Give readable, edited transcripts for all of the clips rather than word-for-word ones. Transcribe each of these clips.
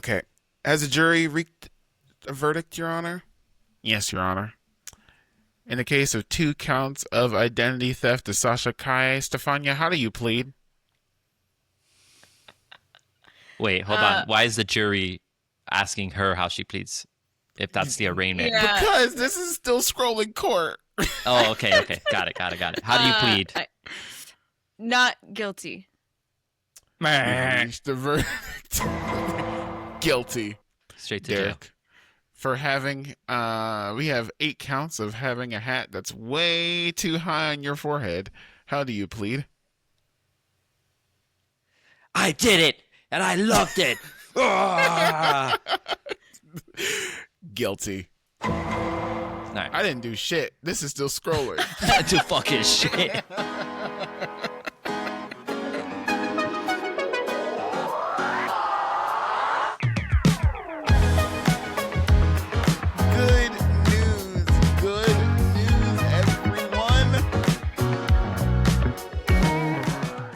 Okay. Has a jury reached a verdict, Your Honor? Yes, Your Honor. In the case of 2 counts of identity theft to Sasha Kai, Stefania, how do you plead? Wait, hold on. Why is the jury asking her how she pleads? If that's the arraignment. Yeah. Because this is still scrolling court. Oh, okay. Got it. How do you plead? Not guilty. Reached the verdict. Guilty. Straight to jail. Derek. For having, we have 8 counts of having a hat that's way too high on your forehead. How do you plead? I did it, and I loved it. Guilty. Right. I didn't do shit. This is still scrolling. Do fucking shit. Good news, everyone.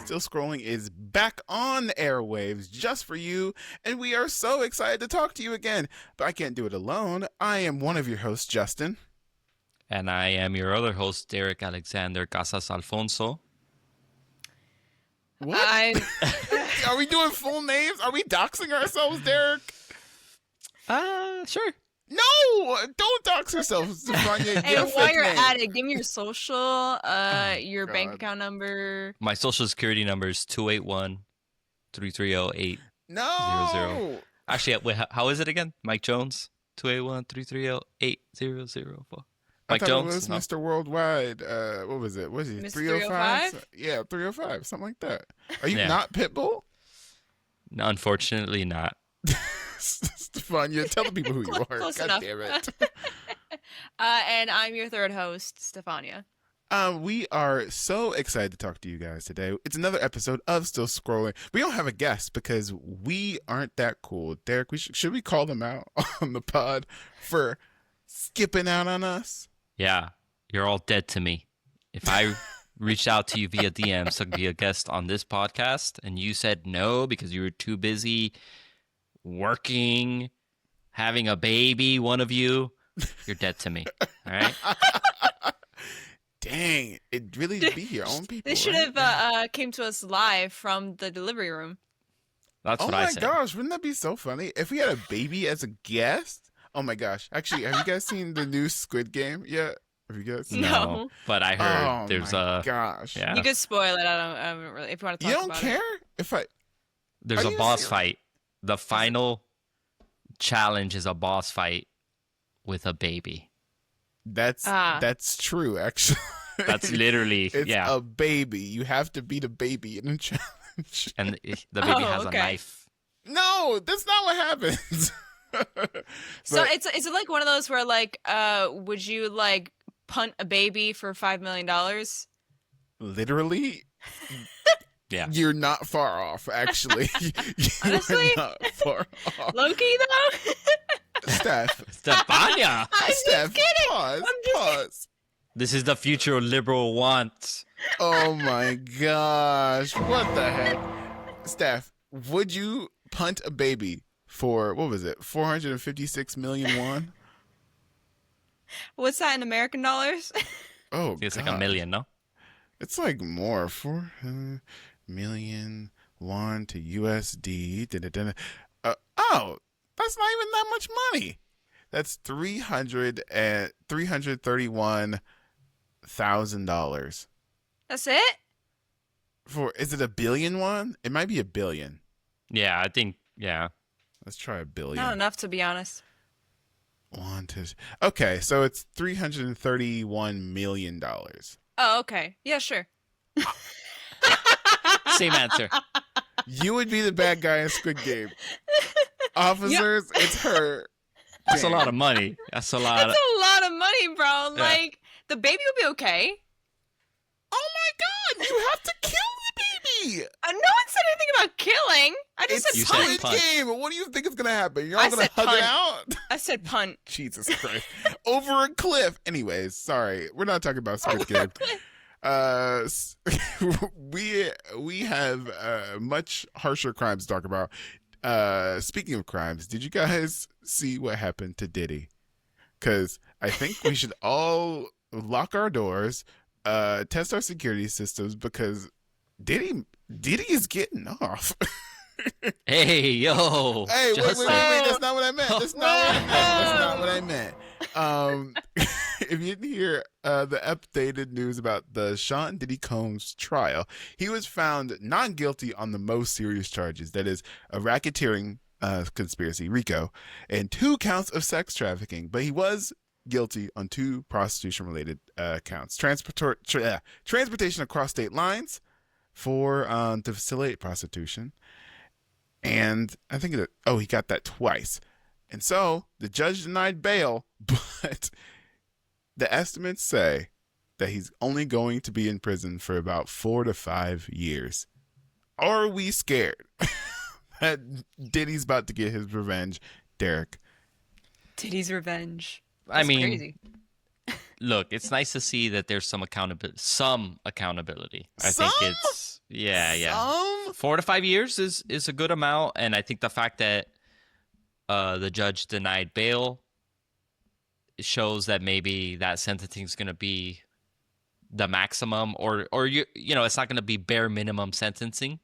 Still Scrolling is back on the airwaves just for you, and we are so excited to talk to you again. But I can't do it alone. I am one of your hosts, Justin. And I am your other host, Derek Alexander Casas Alfonso. What? Are we doing full names? Are we doxing ourselves, Derek? Sure. No! Don't dox yourself, Stefania. Hey, while you're at it, give me your social, your bank God. account number. My social security number is 281-330-800. No! Actually, wait, how is it again? Mike Jones? 281-330-8004. Mike I thought Jones? it was No. Mr. Worldwide. What was it? Was he Mr. 305? Yeah, 305, something like that. Are you Yeah. not Pitbull? No, unfortunately not. Stefania, tell the people who you are. Close God enough. damn it. And I'm your third host, Stefania. We are so excited to talk to you guys today. It's another episode of Still Scrolling. We don't have a guest because we aren't that cool. Derek, should we call them out on the pod for skipping out on us? Yeah, you're all dead to me. If I reached out to you via DMs to be a guest on this podcast and you said no because you were too busy working, having a baby, one of you, you're dead to me. All right? Dang, it really be your own people. They should right? have came to us live from the delivery room. That's Oh what I my said. gosh, wouldn't that be so funny if we had a baby as a guest? Oh my gosh. Actually, have you guys seen the new Squid Game yet? Have you guys seen No. But I heard Oh there's my a gosh. yeah. You could spoil it. I don't really. If you want to You talk don't about care it. if I there's Are a you boss serious? fight. The final challenge is a boss fight with a baby. That's true actually. That's literally It's yeah. a baby. You have to beat a baby in a challenge. And the baby Oh, has okay. a knife. No, that's not what happens. So But- is it like one of those where like would you like punt a baby for $5 million? literally, Yeah. you're not far off. Actually, Honestly? you're not far off. Loki though. Steph, Stefania! I'm Steph, just kidding. pause, I'm just pause. This is the future liberal wants. Oh my gosh, what the heck, Steph? Would you punt a baby for what was it? 456 million won. What's that in American dollars? Oh, It's like God. $1 million, no? It's like more 4 million won to USD. Oh, that's not even that much money. That's $331,000 That's it? for. Is it a billion won? It might be a billion. Yeah, I think, yeah. Let's try a billion. Not enough to be honest. Okay, so it's $331 million. Oh, okay. Yeah, sure. Same answer. You would be the bad guy in Squid Game. Officers, it's her. That's a lot of money. That's a lot. That's a lot of money, bro. Yeah. Like the baby will be okay. Oh my God! You have to kill the baby. No one said anything about killing. I just It's You said said punt. Squid punt. Game. What do you think is gonna happen? You're all I gonna said hug it punt. out? I said punt. Jesus Christ! Over a cliff. Anyways, sorry, we're not talking about Squid Game. We have much harsher crimes to talk about. speaking of crimes, did you guys see what happened to Diddy? Because I think we should all lock our doors, test our security systems, because Diddy is getting off. Hey, yo. Hey, wait, Justin. that's not what I meant. That's not what I meant. If you didn't hear the updated news about the Sean Diddy Combs trial, he was found not guilty on the most serious charges. That is a racketeering conspiracy, RICO, and 2 counts of sex trafficking. But he was guilty on 2 prostitution-related counts: transportation across state lines to facilitate prostitution. And I think he got that twice. And so the judge denied bail, but the estimates say that he's only going to be in prison for about 4 to 5 years. Are we scared that Diddy's about to get his revenge, Derek? Diddy's revenge. I That's mean, crazy. look, it's nice to see that there's some accountability. I think it's yeah. 4 to 5 years is a good amount, and I think the fact that the judge denied bail shows that maybe that sentencing is going to be the maximum, or it's not going to be bare minimum sentencing.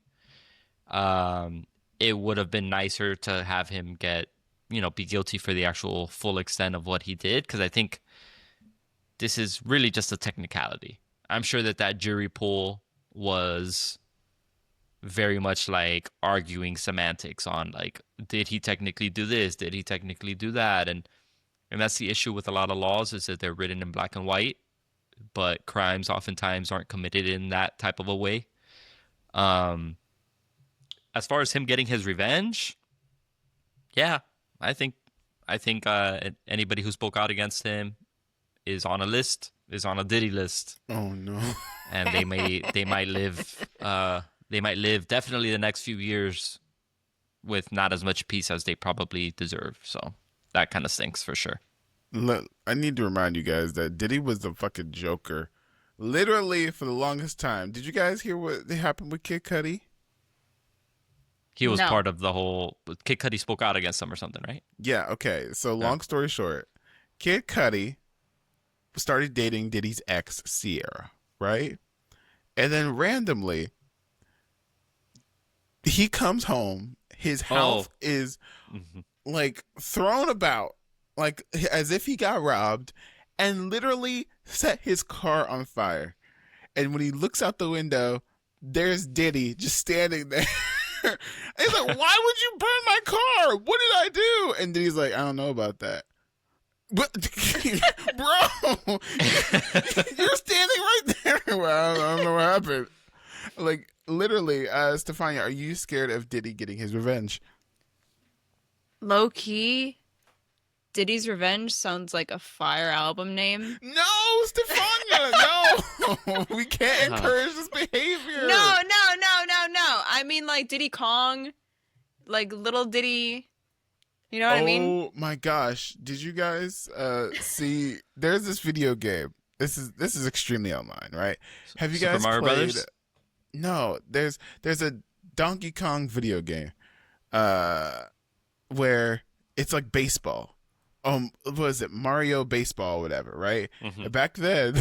It would have been nicer to have him be guilty for the actual full extent of what he did, because I think this is really just a technicality. I'm sure that jury pool was very much like arguing semantics on, like, did he technically do this? Did he technically do that? And that's the issue with a lot of laws, is that they're written in black and white, but crimes oftentimes aren't committed in that type of a way. As far as him getting his revenge, yeah, I think anybody who spoke out against him is on a Diddy list. Oh no. And they might live definitely the next few years with not as much peace as they probably deserve. So that kind of stinks for sure. Look, I need to remind you guys that Diddy was the fucking Joker, literally, for the longest time. Did you guys hear what happened with Kid Cudi? He was No. part of the whole. Kid Cudi spoke out against him or something, right? Yeah, okay. So long story short, Kid Cudi started dating Diddy's ex, Sierra, right? And then randomly, he comes home, his house is like thrown about, like as if he got robbed, and literally set his car on fire. And when he looks out the window, there's Diddy just standing there. And he's like, "Why would you burn my car? What did I do?" And Diddy's like, "I don't know about that." But, bro, you're standing right there. Well, I don't know what happened. Like, literally, Stefania, are you scared of Diddy getting his revenge? Low key, Diddy's Revenge sounds like a fire album name. No, Stefania, no. We can't encourage this behavior. No. I mean, like Diddy Kong, like little Diddy. You know what I mean? Oh my gosh! Did you guys see? There's this video game. This is extremely online, right? Have you Super guys Mario played? Brothers? No, there's a Donkey Kong video game, where it's like baseball. What is it? Mario Baseball, or whatever, right? Mm-hmm. And back then,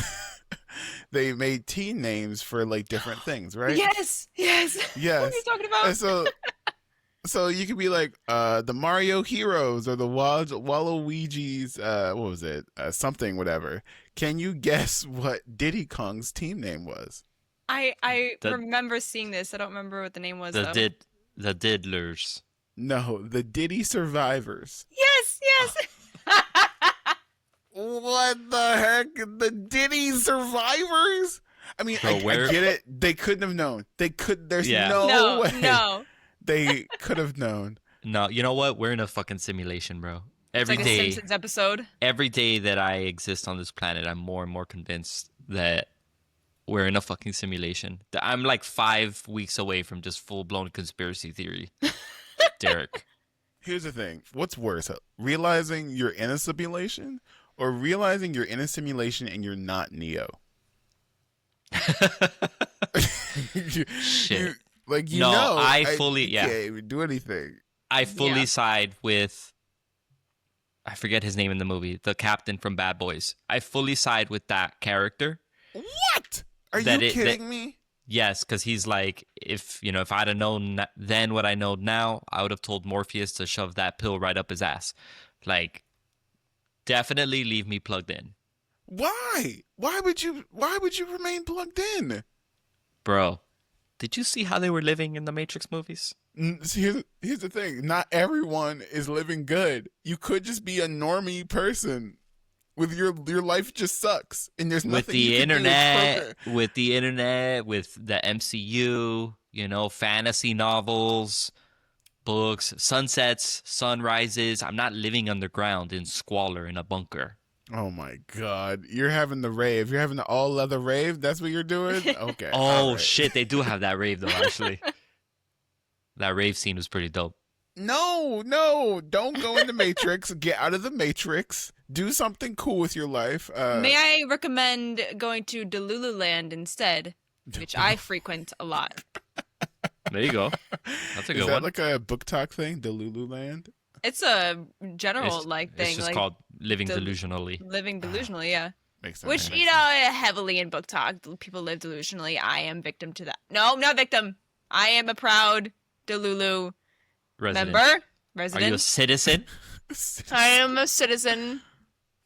they made team names for like different things, right? Yes. Yes. What are you talking about? And so you could be like the Mario Heroes or the Waluigi's, what was it? Something, whatever. Can you guess what Diddy Kong's team name was? I remember seeing this. I don't remember what the name was. The Diddlers. No, the Diddy Survivors. Yes. What the heck? The Diddy Survivors? I mean, Bro, I get it. They couldn't have known. There's Yeah. no way. No. They could have known. No, you know what? We're in a fucking simulation, bro. It's like a Simpsons episode. Every day that I exist on this planet, I'm more and more convinced that we're in a fucking simulation. I'm like 5 weeks away from just full-blown conspiracy theory. Derek. Here's the thing. What's worse? Realizing you're in a simulation, or realizing you're in a simulation and you're not Neo? Shit. I I fully can't even do anything. I Yeah. fully side with, I forget his name in the movie, the captain from Bad Boys. I fully side with that character. What? Are you That kidding me? yes, because he's like, if I'd have known then what I know now, I would have told Morpheus to shove that pill right up his ass. Like, definitely leave me plugged in, Why? Why would you remain plugged in? bro. Did you see how they were living in the Matrix movies? See, here's the thing. Not everyone is living good. You could just be a normie person with your life just sucks and there's With nothing you the can do. internet, with the MCU, fantasy novels, books, sunsets, sunrises. I'm not living underground in squalor in a bunker. Oh my god. You're having the rave. You're having the all leather rave? That's what you're doing? Okay. All Oh right. shit, they do have that rave though, actually. That rave scene was pretty dope. No. Don't go in the Matrix. Get out of the Matrix. Do something cool with your life. May I recommend going to Delululand instead, which I frequent a lot. There you go. That's a Is good that one. like a book talk thing? Delululand? It's a general It's thing, just like called living del- delusionally. living delusionally. Yeah, Makes sense. which Makes sense. heavily in book talk, people live delusionally. I am victim to that. No, not victim. I am a proud Delulu Resident. member, Are you a resident. citizen? I am a citizen.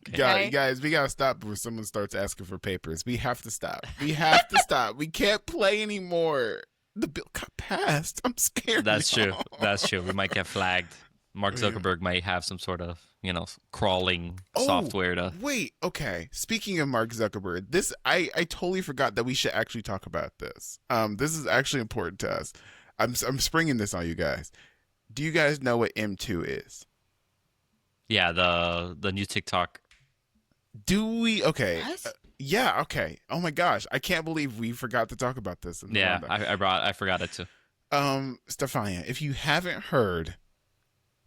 Okay. Guys, we gotta stop before someone starts asking for papers. We have to stop. We have to stop. We can't play anymore. The bill got passed. I'm scared. That's now. true. That's true. We might get flagged. Mark Yeah. Zuckerberg might have some sort of, crawling Oh, software to. Wait, okay. Speaking of Mark Zuckerberg, this I totally forgot that we should actually talk about this. This is actually important to us. I'm springing this on you guys. Do you guys know what M2 is? Yeah, the new TikTok. Do we? Okay. What? Yeah. Okay. Oh my gosh, I can't believe we forgot to talk about this. In the Yeah, rundown. I forgot it too. Stefania, if you haven't heard,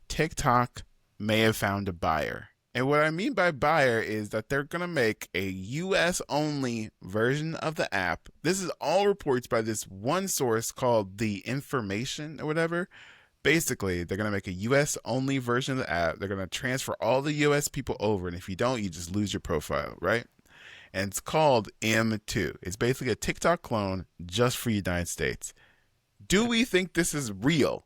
TikTok may have found a buyer. And what I mean by buyer is that they're going to make a US only version of the app. This is all reports by this one source called The Information or whatever. Basically, they're going to make a US only version of the app. They're going to transfer all the US people over. And if you don't, you just lose your profile, right? And it's called M2. It's basically a TikTok clone just for the United States. Do we think this is real?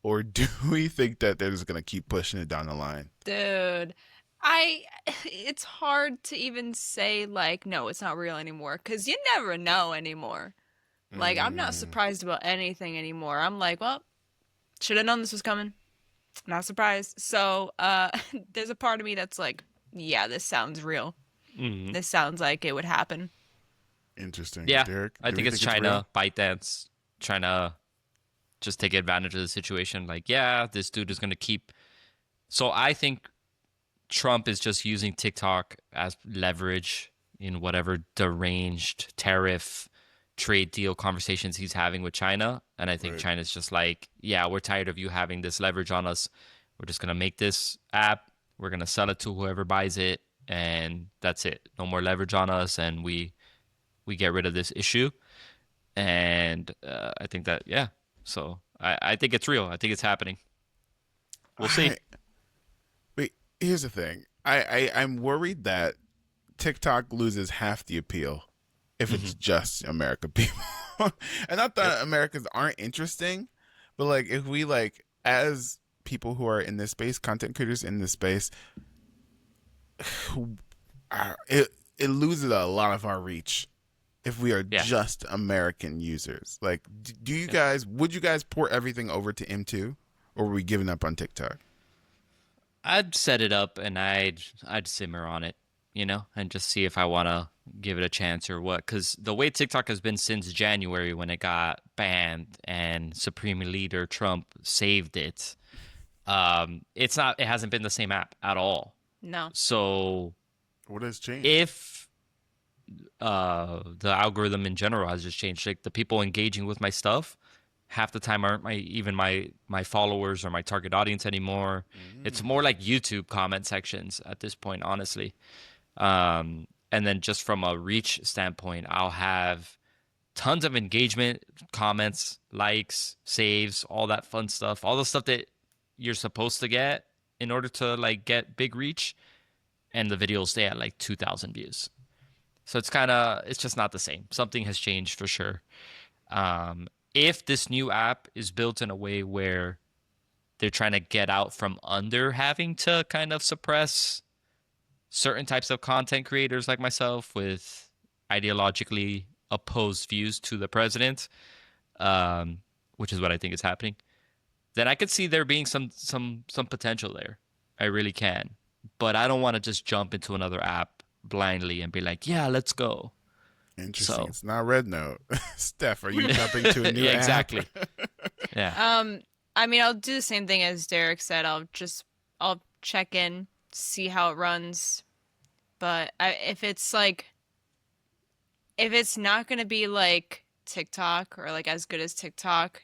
Or do we think that they're just going to keep pushing it down the line? Dude, it's hard to even say, like, no, it's not real anymore, because you never know anymore. Like, I'm not surprised about anything anymore. I'm like, well, should have known this was coming. Not surprised. So, there's a part of me that's like, yeah, this sounds real. Mhm. This sounds like it would happen. Interesting. Yeah, Derek, I do think we it's real? China, ByteDance, trying to just take advantage of the situation. Like, yeah, this dude is going to keep. So I think Trump is just using TikTok as leverage in whatever deranged tariff trade deal conversations he's having with China. And I think Right. China's just like, yeah, we're tired of you having this leverage on us. We're just going to make this app. We're going to sell it to whoever buys it. And that's it. No more leverage on us. And we get rid of this issue. And I think that, yeah. So I think it's real. I think it's happening. We'll see. Wait, here's the thing. I'm worried that TikTok loses half the appeal if it's just America people. And not that Americans aren't interesting, but like if we like as people who are in this space, content creators in this space, it loses a lot of our reach if we are Yeah. just American users. Like, would you guys port everything over to M2, or were we giving up on TikTok? I'd set it up and I'd simmer on it, and just see if I want to give it a chance or what. Because the way TikTok has been since January when it got banned and Supreme Leader Trump saved it, it hasn't been the same app at all. No. So what has changed? If the algorithm in general has just changed, like the people engaging with my stuff half the time aren't my followers or my target audience anymore. It's more like YouTube comment sections at this point, honestly. And then just from a reach standpoint, I'll have tons of engagement, comments, likes, saves, all that fun stuff, all the stuff that you're supposed to get in order to like get big reach, and the videos stay at like 2,000 views. So it's just not the same. Something has changed for sure. If this new app is built in a way where they're trying to get out from under having to kind of suppress certain types of content creators like myself with ideologically opposed views to the president, which is what I think is happening, then I could see there being some potential there. I really can. But I don't want to just jump into another app blindly and be like, yeah, let's go. Interesting. So It's not Red Note. Steph, are you jumping to a new yeah, app? exactly. Yeah. I mean, I'll do the same thing as Derek said. I'll check in, see how it runs. But if it's not gonna be like TikTok or like as good as TikTok,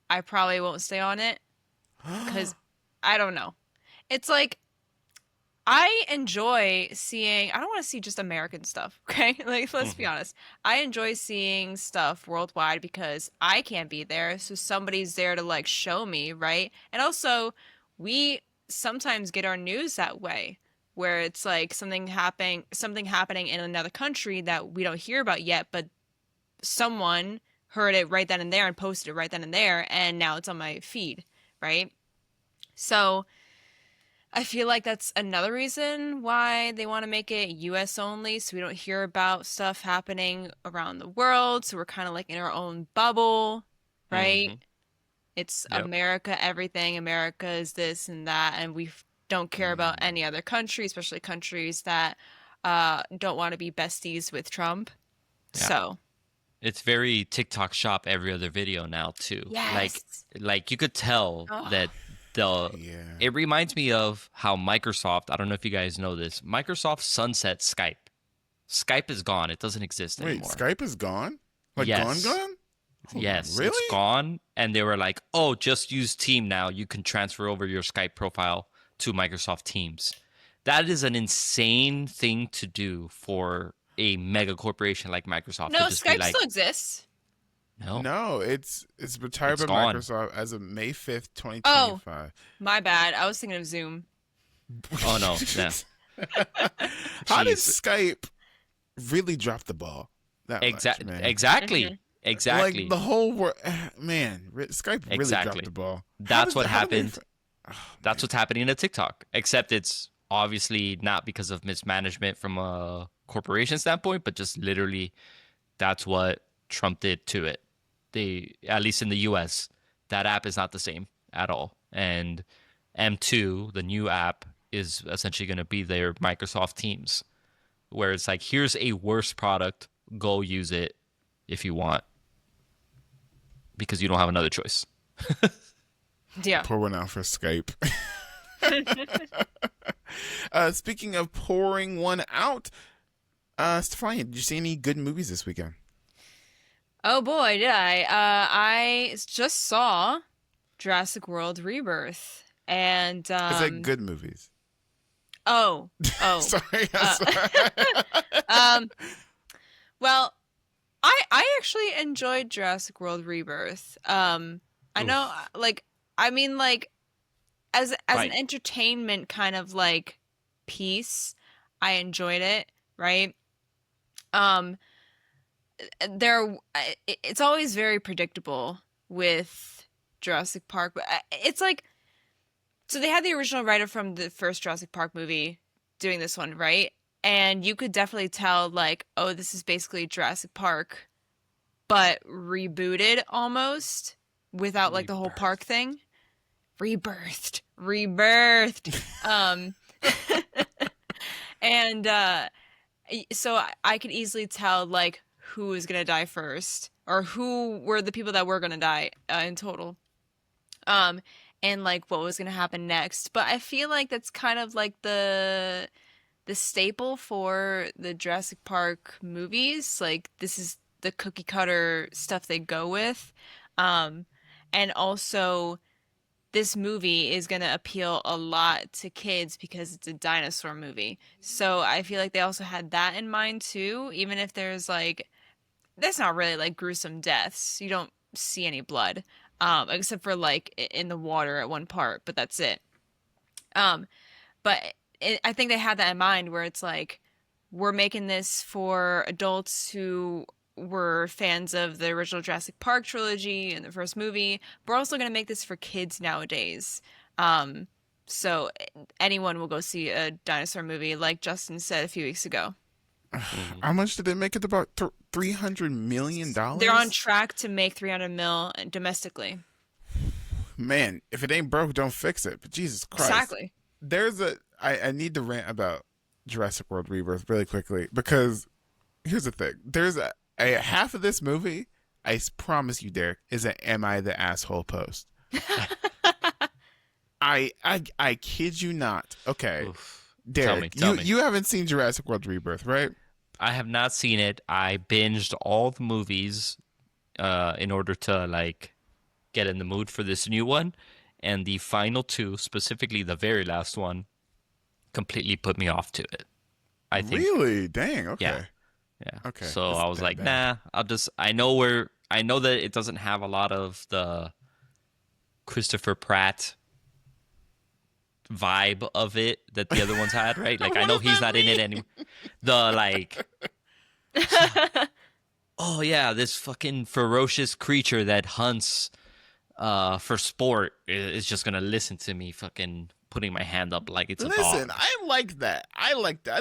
I probably won't stay on it because I don't know. It's like I enjoy seeing, I don't want to see just American stuff, okay? Like, let's be honest. I enjoy seeing stuff worldwide because I can't be there, so somebody's there to like show me, right? And also, we sometimes get our news that way, where it's like something happening in another country that we don't hear about yet, but someone heard it right then and there and posted it right then and there, and now it's on my feed, right? So I feel like that's another reason why they want to make it US only, so we don't hear about stuff happening around the world. So we're kind of like in our own bubble, right? Hmm. It's Yep. America, everything. America is this and that, and we don't care about any other country, especially countries that don't want to be besties with Trump. Yeah. So, It's very TikTok shop every other video now too. yes. Like you could tell Oh. that Yeah. it reminds me of how Microsoft, I don't know if you guys know this, Microsoft sunset Skype. Skype is gone. It doesn't exist Wait, anymore. Skype is gone? Like Yes. gone? Yes, Really? it's gone. And they were like, oh, just use Team now. You can transfer over your Skype profile to Microsoft Teams. That is an insane thing to do for a mega corporation like Microsoft No, to just be Skype like, still exists. no, No, it's retired It's by gone. Microsoft as of May 5th, 2025. My bad. I was thinking of Zoom. oh no, no. How did Jeez. Skype really drop the ball that much, man? Exactly. Mhm. Exactly. Like the whole world, man. Skype really Exactly. dropped the ball. How That's does what that- how do they happened. fr- Oh, That's what's happening to TikTok. Except it's obviously not because of mismanagement from a corporation standpoint, but just literally that's what Trump did to it. They, at least in the US, that app is not the same at all. And M2, the new app, is essentially going to be their Microsoft Teams, where it's like, here's a worse product, go use it if you want, because you don't have another choice. Yeah. pour one out for Skype. Speaking of pouring one out, Stefania, did you see any good movies this weekend? Oh boy, did I. I just saw Jurassic World Rebirth. And Is that good movies? oh. Sorry. Uh, sorry. Well, I actually enjoyed Jurassic World Rebirth. I know like I mean like as Right. an entertainment kind of like piece, I enjoyed it, right? Um it's always very predictable with Jurassic Park, but it's like so they had the original writer from the first Jurassic Park movie doing this one, right? And you could definitely tell like, oh, this is basically Jurassic Park but rebooted almost without like the whole park thing. Rebirthed. And so I could easily tell like who was gonna die first, or who were the people that were gonna die in total, and like what was gonna happen next. But I feel like that's kind of like the staple for the Jurassic Park movies. Like this is the cookie cutter stuff they go with, and also this movie is going to appeal a lot to kids because it's a dinosaur movie. So I feel like they also had that in mind too, even if there's not really like gruesome deaths. You don't see any blood. except for like in the water at one part, but that's it. But I think they had that in mind where it's like, we're making this for adults who were fans of the original Jurassic Park trilogy and the first movie. We're also going to make this for kids nowadays. So anyone will go see a dinosaur movie, like Justin said a few weeks ago. How much did it make it? About $300 million? They're on track to make 300 mil domestically. Man, if it ain't broke, don't fix it. But Jesus Christ. Exactly. I need to rant about Jurassic World Rebirth really quickly, because here's the thing. There's a half of this movie, I promise you, Derek, is an "Am I the Asshole" post. I kid you not. Okay. Oof. Derek, Tell me. you haven't seen Jurassic World Rebirth, right? I have not seen it. I binged all the movies in order to like get in the mood for this new one, and the final two, specifically the very last one, completely put me off to it. I think. Really? Dang. Okay. Yeah. Okay. So That's I was that like, bad. nah. I know that it doesn't have a lot of the Christopher Pratt vibe of it that the other ones had, right? Like I know he's not in it anymore. The like, oh yeah, this fucking ferocious creature that hunts for sport is just gonna listen to me fucking putting my hand up like it's a Listen, dog. I like that. I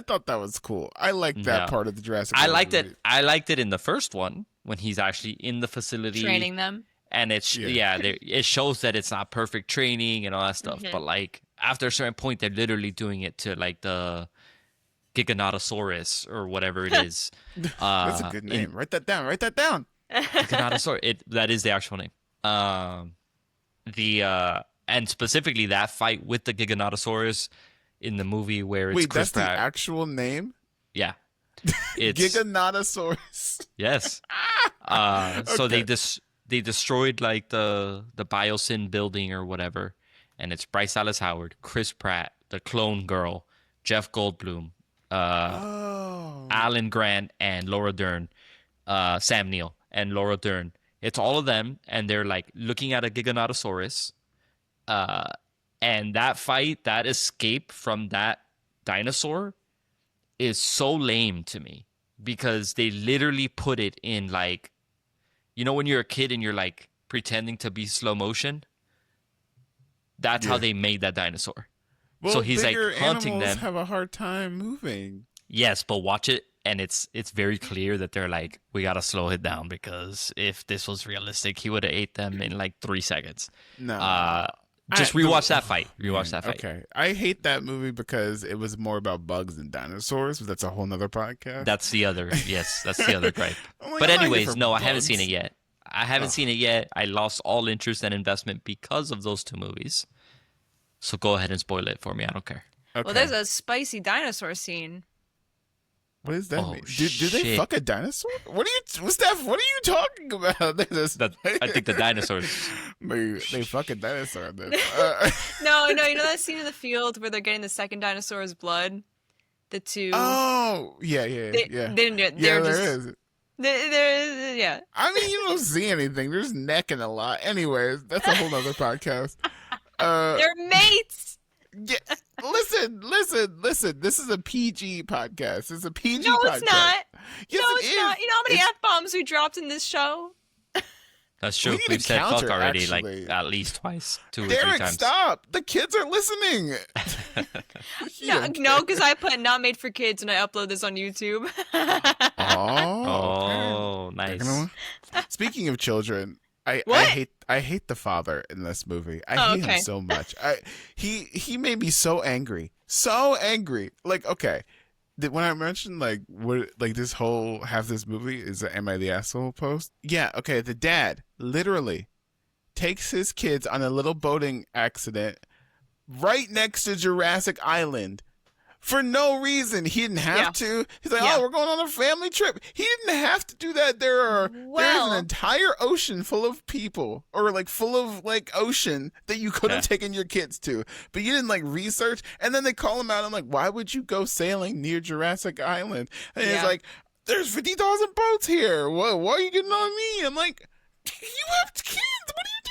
thought that was cool. I liked that No. part of the Jurassic I World liked movie. it. I liked it in the first one when he's actually in the facility Training them. and it's it shows that it's not perfect training and all that stuff. Mhm. But like after a certain point, they're literally doing it to like the Giganotosaurus or whatever it is. That's a good name. Write that down. Write that down. Giganotosaurus. That is the actual name. And specifically that fight with the Giganotosaurus in the movie where it's Wait, Chris that's Pratt. the actual name? Yeah. It's Giganotosaurus. yes. So Okay. they destroyed like the Biosyn building or whatever, and it's Bryce Dallas Howard, Chris Pratt, the clone girl, Jeff Goldblum, Oh. Alan Grant, and Laura Dern, Sam Neill and Laura Dern. It's all of them, and they're like looking at a Giganotosaurus. And that fight, that escape from that dinosaur is so lame to me because they literally put it in like, you know, when you're a kid and you're like pretending to be slow motion. That's how they made that dinosaur. Well, so he's like bigger hunting animals them. have a hard time moving. Yes, but watch it, and it's very clear that they're like, we gotta slow it down because if this was realistic, he would have ate them in like 3 seconds. No. Just rewatch that fight. Rewatch that fight. Okay. I hate that movie because it was more about bugs than dinosaurs, but that's a whole nother podcast. That's the other. Yes, that's the other gripe. I'm like, But I'm not here anyways, for no, I haven't bugs. seen it yet. I lost all interest and investment because of those two movies. So go ahead and spoil it for me. I don't care. Okay. Well, there's a spicy dinosaur scene. What does that Oh, mean? Do they shit. fuck a dinosaur? Steph, what are you talking about? I think the dinosaurs. they fuck a dinosaur. Then. No, you know that scene in the field where they're getting the second dinosaur's blood? The two. Oh, yeah. They didn't do it. Yeah, They're there just. is. Yeah. I mean, you don't see anything. There's neck and a lot. Anyways, that's a whole other podcast. They're mates. Yeah, listen. This is a PG podcast. It's a PG No, podcast. it's not. Yes, No, it it's is. not. You know how many It's- F-bombs we dropped in this show? That's true. We need to We've said fuck counter, already, actually. like at least twice, 2 or 3 Derek, times. stop. The kids are listening. You No, don't no, care. because I put not made for kids and I upload this on YouTube. Oh, nice. Speaking of children, I What? hate the father in this movie. I Oh, hate okay. him so much. He made me so angry. So angry. Like, okay. When I mentioned like what like this whole half this movie is a Am I the Asshole post? Yeah, okay. The dad literally takes his kids on a little boating accident right next to Jurassic Island for no reason. He didn't have Yeah. to. He's like, Yeah. oh, we're going on a family trip. He didn't have to do that. There's Well- an entire ocean full of people, or like full of like ocean that you could have Yeah. taken your kids to, but you didn't like research. And then they call him out. I'm like, why would you go sailing near Jurassic Island? And he's Yeah. like, there's 50,000 boats here. Why are you getting on me? I'm like, you have kids. What are you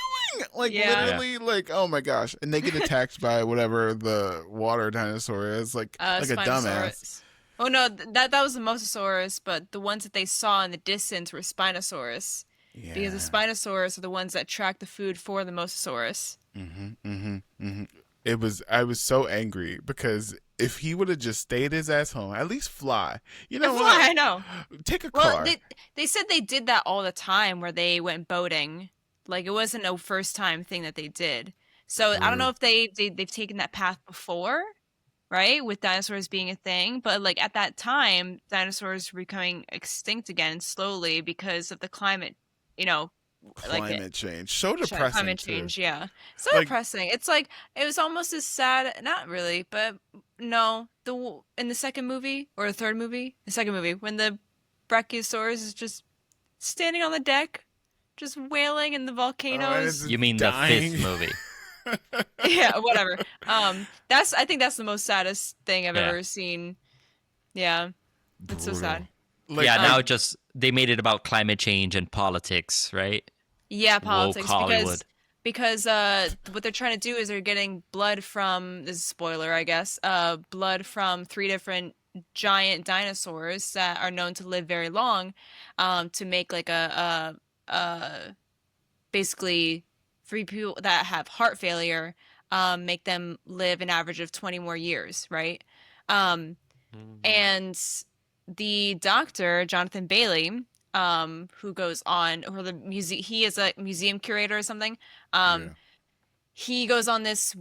like Yeah. literally, like oh my gosh, and they get attacked by whatever the water dinosaur is, like a dumbass. Spinosaurus. Oh no, that was the Mosasaurus, but the ones that they saw in the distance were Spinosaurus. Because the Yeah. Spinosaurus are the ones that track the food for the Mosasaurus. I was so angry because if he would have just stayed his ass home, at least fly. You know Fly, what? I know. Take a Well, car. they said they did that all the time where they went boating. Like it wasn't a first time thing that they did. So I don't know True. if they've taken that path before, right? With dinosaurs being a thing, but like at that time, dinosaurs were becoming extinct again slowly because of the climate, you know, like Climate change. So depressing climate too. change, yeah. So Like depressing. It's like it was almost as sad, not really, but no, in the second movie or the third movie, the second movie when the Brachiosaurus is just standing on the deck, just wailing in the and it's volcanoes. just You mean the dying. fifth movie? Yeah, whatever. I think that's the most saddest thing I've Yeah. ever seen. Yeah, it's so Brutal. sad. Like, Yeah, um, now they made it about climate change and politics, right? Yeah, Woke politics Hollywood. because what they're trying to do is they're getting blood from, this is a spoiler, I guess, blood from three different giant dinosaurs that are known to live very long, to make like a basically three people that have heart failure, make them live an average of 20 more years, right? Um, and the doctor, Jonathan Bailey, who goes on, or he is a museum curator or something. yeah. He goes on this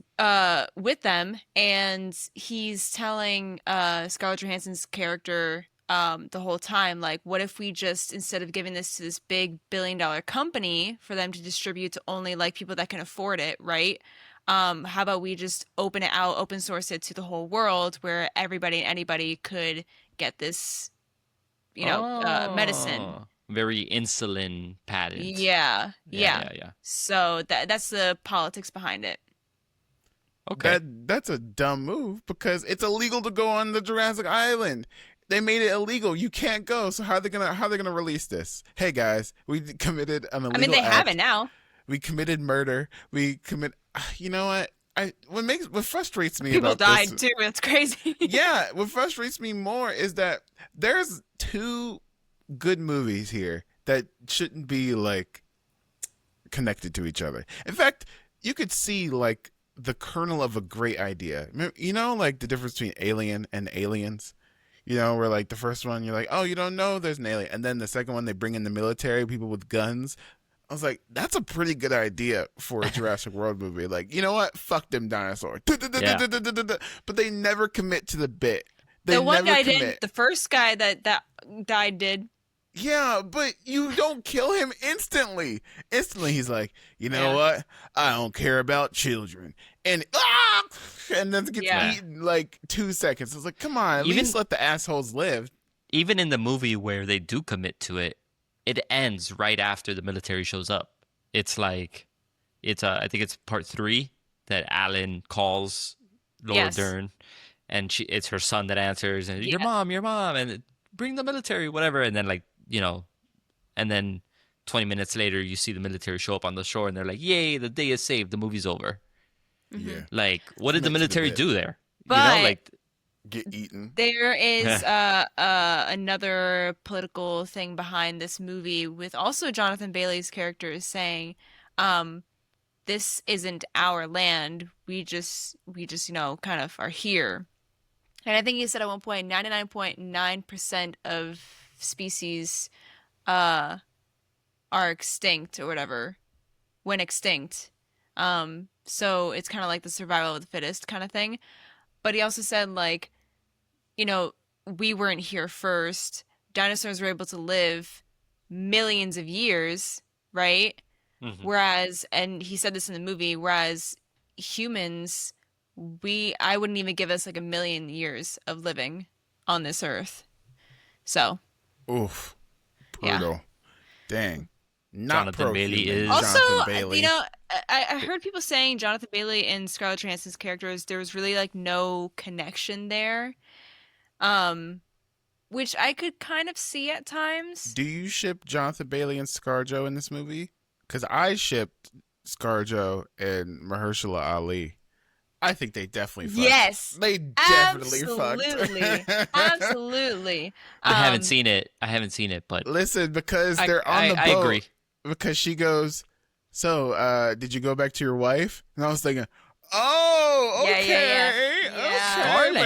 with them, and he's telling Scarlett Johansson's character the whole time, like, what if we just, instead of giving this to this big billion-dollar company for them to distribute to only like people that can afford it, right? How about we just open it out, open source it to the whole world, where everybody and anybody could get this, medicine. Oh, very insulin patent. Yeah, Yeah, yeah. yeah, yeah. So that's the politics behind it. Okay. That's a dumb move because it's illegal to go on the Jurassic Island. They made it illegal. You can't go. So how are they gonna release this? Hey guys, we committed an illegal I mean, they have act. it now. We committed murder. We commit. You know what? What frustrates me People about died this, too. It's crazy. yeah, what frustrates me more is that there's two good movies here that shouldn't be like connected to each other. In fact, you could see like the kernel of a great idea. You know, like the difference between Alien and Aliens. You know, where like the first one, you're like, oh, you don't know there's an alien, and then the second one, they bring in the military, people with guns. I was like, that's a pretty good idea for a Jurassic World movie. Like, you know what? Fuck them dinosaurs. Yeah. But they never commit to the bit. They The one never guy commit. did. The first guy that died did. Yeah, but you don't kill him instantly. Instantly, he's like, you know Yeah. what? I don't care about children. And and then gets Yeah. eaten like 2 seconds. It's like, come on, at Even- least let the assholes live. Even in the movie where they do commit to it, it ends right after the military shows up. It's like, I think it's part 3 that Alan calls Laura Yes. Dern, and it's her son that answers, and your Yeah. mom, and bring the military, whatever. And then and then 20 minutes later, you see the military show up on the shore, and they're like, "Yay, the day is saved. The movie's over." Yeah, Like, what did the Commit to the military bit. do there? But- like, get eaten. There is another political thing behind this movie with also Jonathan Bailey's character saying, this isn't our land. We just kind of are here. And I think he said at one point 99.9% of species are extinct or whatever, went extinct. So it's kind of like the survival of the fittest kind of thing. But he also said, like, we weren't here first. Dinosaurs were able to live millions of years, right? Mhm. Whereas, and he said this in the movie, whereas humans, I wouldn't even give us like a million years of living on this earth. So, Oof, Yeah. brutal. Dang. Not Jonathan Bailey pro-human is- also, Jonathan Bailey. I heard people saying Jonathan Bailey and Scarlett Johansson's characters, there was really like no connection there. Which I could kind of see at times. Do you ship Jonathan Bailey and ScarJo in this movie? Because I shipped ScarJo and Mahershala Ali. I think they definitely fucked. Yes. They definitely Absolutely. fucked. Absolutely. I haven't seen it. But Listen, because I, they're on the I boat. agree. Because she goes, so, did you go back to your wife? And I was thinking, oh, Yeah, okay. yeah. Okay. But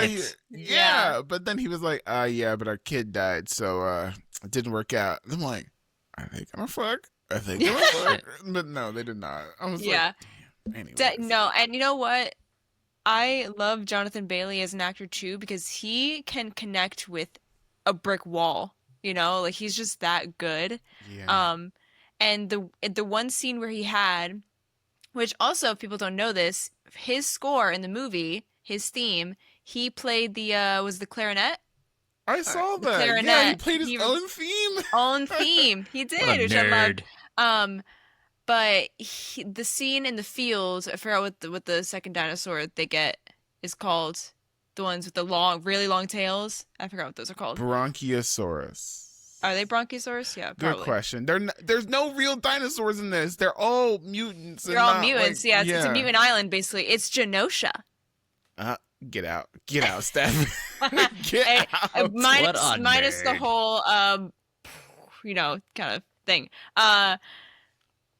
Scarlet. yeah. But then he was like, yeah, but our kid died, so it didn't work out. And I'm like, are they gonna fuck? I think they gonna fuck. But no, they did not. I was Yeah. like, anyways. No, and you know what? I love Jonathan Bailey as an actor too because he can connect with a brick wall, you know? Like he's just that good. Yeah. And the one scene where he had, which also if people don't know this, his score in the movie, his theme, he played was the clarinet? I saw The that. clarinet. Yeah, he played his He- own theme. Own theme. He did, What a which I loved. nerd. But the scene in the field, I forgot what the second dinosaur they get is called. The ones with the really long tails. I forgot what those are called. Bronchiosaurus. Are they Bronchiosaurus? Yeah, Good probably. question. There's no real dinosaurs in this. They're all mutants. They're all mutants. Yeah, it's a mutant island basically. It's Genosha. Get out, Steph. Get out. Minus What a the nerd. whole kind of thing.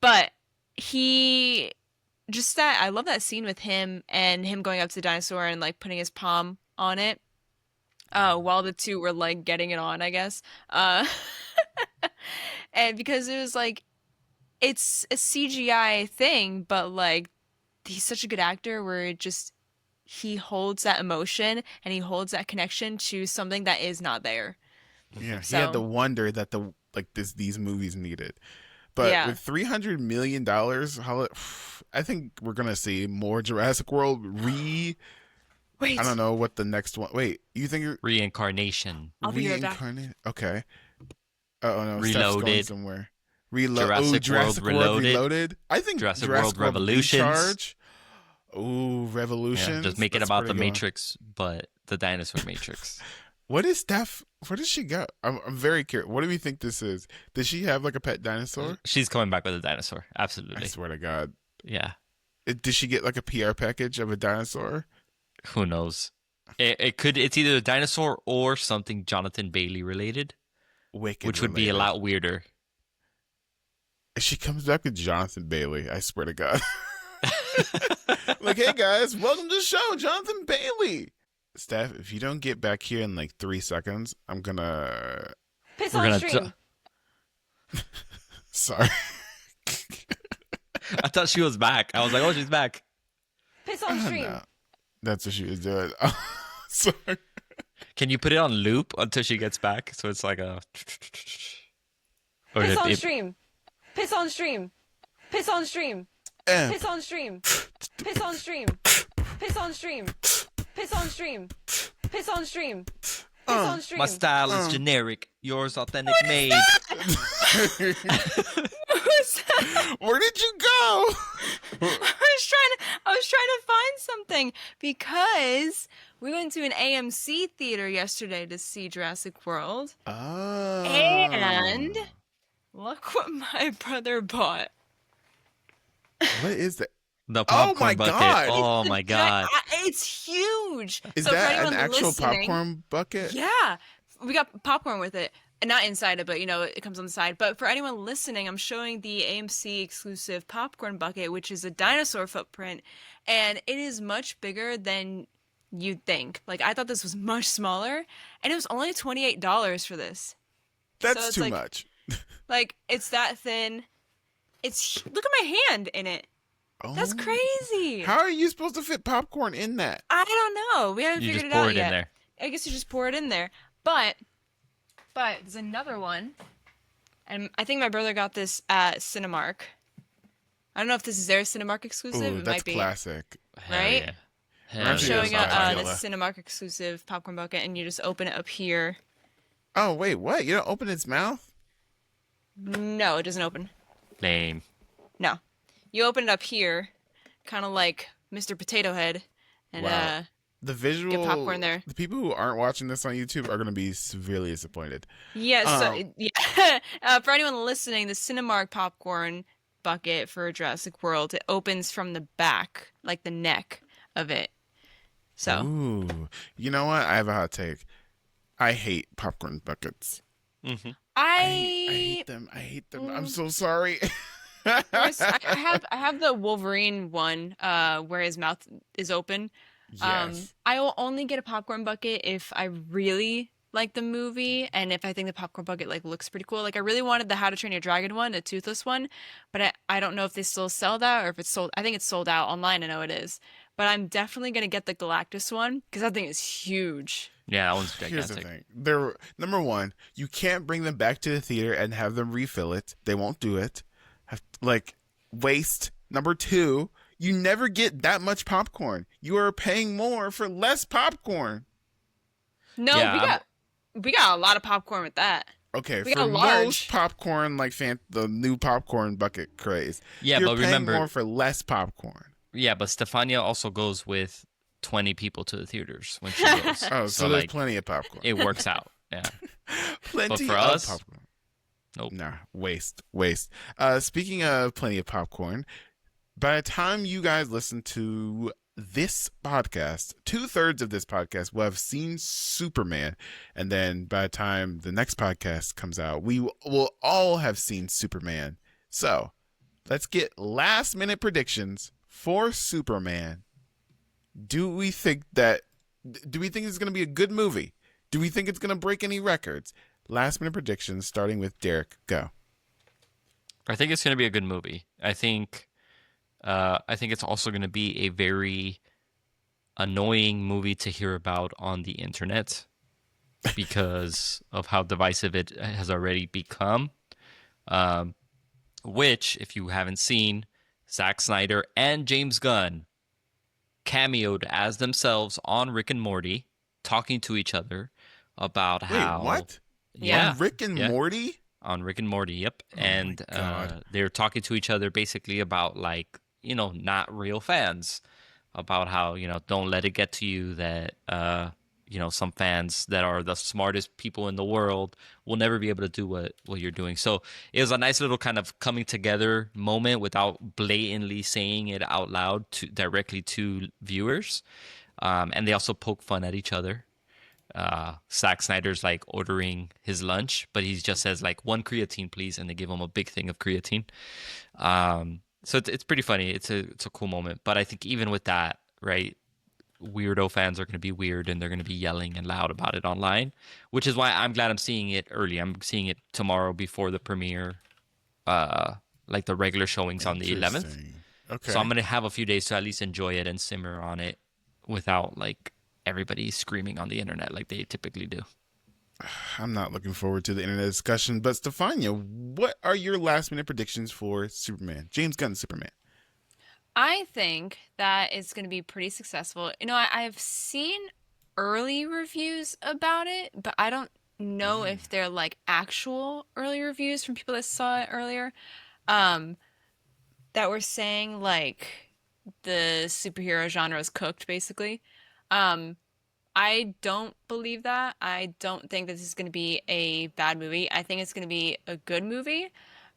But he just that I love that scene with him and him going up to the dinosaur and like putting his palm on it. While the two were like getting it on, I guess. And because it was like it's a CGI thing, but like he's such a good actor where he holds that emotion and he holds that connection to something that is not there. Yeah, he So- had the wonder that these movies needed. But Yeah. with $300 million, I think we're gonna see more Jurassic World Wait. I don't know what the next one. Wait, you think you're Reincarnation. I'll be right back. reincarnated? Okay. Oh no, Steph's Reloaded. going somewhere. Jurassic World Reloaded. I think Jurassic Jurassic World Revolutions. Recharge. Ooh, Revolutions. Yeah, just make it That's about the pretty good. Matrix, but the dinosaur Matrix. What is Steph? Where does she go? I'm very curious. What do we think this is? Does she have like a pet dinosaur? She's coming back with a dinosaur. I Absolutely. swear to God. Yeah. Did she get like a PR package of a dinosaur? Who knows? It's either a dinosaur or something Jonathan Bailey related, Wicked. which would be a related. lot weirder. If she comes back with Jonathan Bailey, I swear to God. Like, hey guys, welcome to the show, Jonathan Bailey. Steph, if you don't get back here in like 3 seconds, I'm gonna. Piss We're on gonna stream. Sorry. I thought she was back. I was like, oh, she's back. Piss on stream. No, that's what she was doing. Sorry. Can you put it on loop until she gets back? So it's like a. Or Piss on it- stream. Piss on stream. Piss on stream. Eh, Piss on stream. Piss on stream. Piss on stream. Piss on stream. Piss on stream. Piss on stream. My style is generic. Yours authentic made. Where did you go? I was trying to find something because we went to an AMC theater yesterday to see Jurassic World. Oh. And look what my brother bought. What is that? The Oh my popcorn bucket. God. Oh my god. It's huge. Is So for that an anyone actual listening- popcorn bucket? Yeah. We got popcorn with it. And not inside it, but it comes on the side. But for anyone listening, I'm showing the AMC exclusive popcorn bucket, which is a dinosaur footprint. And it is much bigger than you'd think. Like, I thought this was much smaller. And it was only $28 for this. That's it's too like- much. Like, it's that thin. Look at my hand in it. That's Oh. crazy. How are you supposed to fit popcorn in that? I don't know. We haven't You figured just it pour out it yet. in there. I guess you just pour it in there. But there's another one. And I think my brother got this at Cinemark. I don't know if this is their Cinemark exclusive. Ooh, It that's might be. classic. Hell Right? yeah. I'm Hell I'm Actually, showing that's up not the vanilla. Cinemark exclusive popcorn bucket, and you just open it up here. Oh, wait, what? You don't open its mouth? No, it doesn't open. Lame. No. You open it up here, kind of like Mr. Potato Head. And Wow. The visual. popcorn there. The people who aren't watching this on YouTube are going to be severely disappointed. yeah, Oh. for anyone listening, the Cinemark popcorn bucket for Jurassic World, it opens from the back, like the neck of it. So Ooh, you know what? I have a hot take. I hate popcorn buckets. Hmm. I I hate them. I hate them. I'm mm, so sorry. I have the Wolverine one, where his mouth is open. Yes. I will only get a popcorn bucket if I really like the movie and if I think the popcorn bucket like looks pretty cool. Like I really wanted the How to Train Your Dragon one, the toothless one, but I don't know if they still sell that or if it's sold. I think it's sold out online. I know it is, but I'm definitely gonna get the Galactus one because that thing is huge. Yeah, that one's Here's the gigantic. thing. They're number one, you can't bring them back to the theater and have them refill it. They won't do it. Like waste. Number two, you never get that much popcorn. You are paying more for less popcorn. No, Yeah, I'm, we got a lot of popcorn with that. Okay, We got for a most large. popcorn, like the new popcorn bucket craze, yeah, you're but paying remember, more for less popcorn. yeah, but Stefania also goes with 20 people to the theaters when she goes. Oh, So so there's like plenty of popcorn. it works out. Yeah. Plenty for of us, popcorn. nope. Nah, waste. Speaking of plenty of popcorn, by the time you guys listen to this podcast, 2/3 of this podcast will have seen Superman. And then by the time the next podcast comes out, we will all have seen Superman. So let's get last minute predictions for Superman. Do we think it's going to be a good movie? Do we think it's going to break any records? Last minute predictions, starting with Derek. Go. I think it's going to be a good movie. I think it's also going to be a very annoying movie to hear about on the internet because of how divisive it has already become. Um, which, if you haven't seen, Zack Snyder and James Gunn cameoed as themselves on Rick and Morty, talking to each other about Wait, how. what? Yeah. On Rick and Yeah. Morty? On Rick and Morty, yep. Oh my And God. they're talking to each other basically about like, not real fans, about how, don't let it get to you that some fans that are the smartest people in the world will never be able to do what you're doing. So it was a nice little kind of coming together moment without blatantly saying it out loud directly to viewers. And they also poke fun at each other. Zack Snyder's like ordering his lunch, but he just says like 1 creatine, please, and they give him a big thing of creatine. So it's pretty funny. It's a cool moment. But I think even with that, right, weirdo fans are going to be weird and they're going to be yelling and loud about it online, which is why I'm glad I'm seeing it early. I'm seeing it tomorrow before the premiere, like the regular showings on the 11th. Interesting. Okay. So I'm going to have a few days to at least enjoy it and simmer on it without like everybody screaming on the internet like they typically do. I'm not looking forward to the internet discussion, but Stefania, what are your last minute predictions for Superman? James Gunn's Superman. I think that it's going to be pretty successful. I've seen early reviews about it, but I don't know if they're like actual early reviews from people that saw it earlier, um, that were saying like the superhero genre is cooked, basically. Um, I don't believe that. I don't think that this is going to be a bad movie. I think it's going to be a good movie.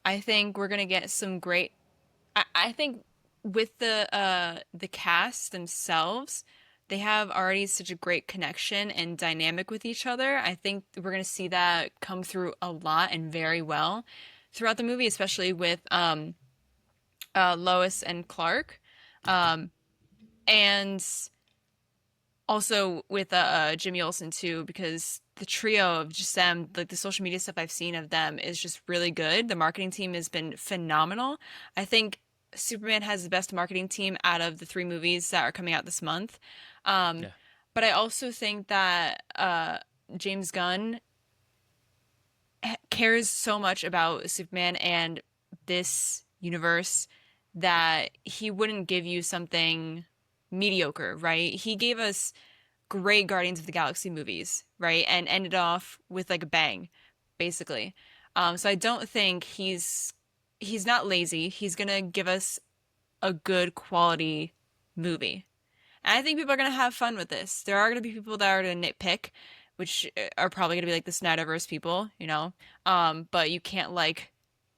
I think we're going to get some great. I think with the cast themselves, they have already such a great connection and dynamic with each other. I think we're going to see that come through a lot and very well throughout the movie, especially with Lois and Clark, um, and also with Jimmy Olsen too, because the trio of just them, like the social media stuff I've seen of them is just really good. The marketing team has been phenomenal. I think Superman has the best marketing team out of the 3 movies that are coming out this month. Yeah. But I also think that James Gunn cares so much about Superman and this universe that he wouldn't give you something mediocre, right? He gave us great Guardians of the Galaxy movies, right? And ended off with like a bang, basically. So I don't think he's not lazy. He's gonna give us a good quality movie. And I think people are gonna have fun with this. There are gonna be people that are gonna nitpick, which are probably gonna be like the Snyderverse people, But you can't like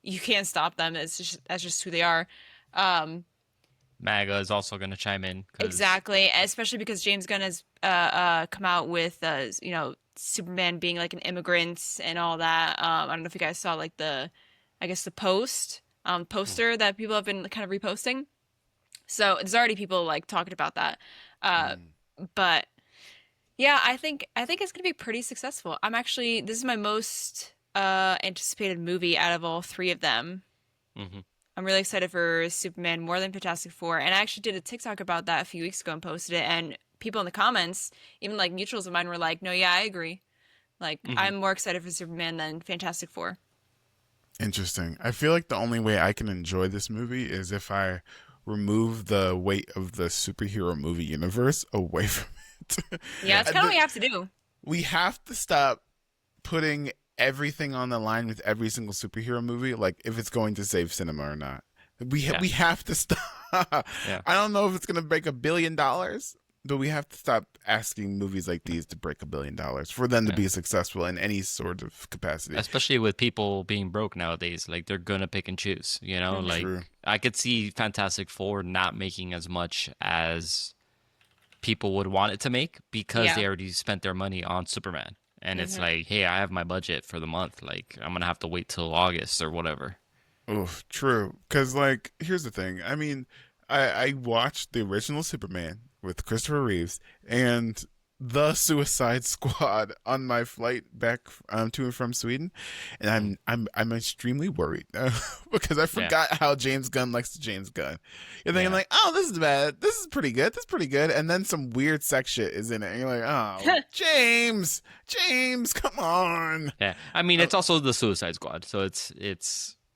you can't stop them. That's just who they are. Um, MAGA is also going to chime in because exactly, especially because James Gunn has come out with Superman being like an immigrant and all that. I don't know if you guys saw like I guess the poster that people have been kind of reposting. So there's already people like talking about that. Uh, but yeah, I think it's gonna be pretty successful. This is my most anticipated movie out of all three of them. hmm I'm really excited for Superman more than Fantastic Four, and I actually did a TikTok about that a few weeks ago and posted it. And people in the comments, even like neutrals of mine, were like, "No, yeah, I agree. Like, hmm I'm more excited for Superman than Fantastic Four." Interesting. I feel like the only way I can enjoy this movie is if I remove the weight of the superhero movie universe away from it. Yeah, it's kind of what The- you have to do. we have to stop putting everything on the line with every single superhero movie, like if it's going to save cinema or not. Yeah. We have to stop. Yeah. I don't know if it's going to break $1 billion, but we have to stop asking movies like these to break $1 billion for them to Yeah. be successful in any sort of capacity. especially with people being broke nowadays, like they're going to pick and choose, like True. I could see Fantastic Four not making as much as people would want it to make because Yeah. they already spent their money on Superman. And it's Mhm. like, hey, I have my budget for the month. Like, I'm going to have to wait till August or whatever. Oh, true. Because, like, here's the thing. I mean, I watched the original Superman with Christopher Reeves and the Suicide Squad on my flight back to and from Sweden, and I'm extremely worried because I forgot how James Gunn likes to James Gunn. You're thinking Yeah. like, oh, this is bad. This is pretty good. This is pretty good, and then some weird sex shit is in it, and you're like, oh, James, come on. Yeah. I mean, it's also the Suicide Squad. So it's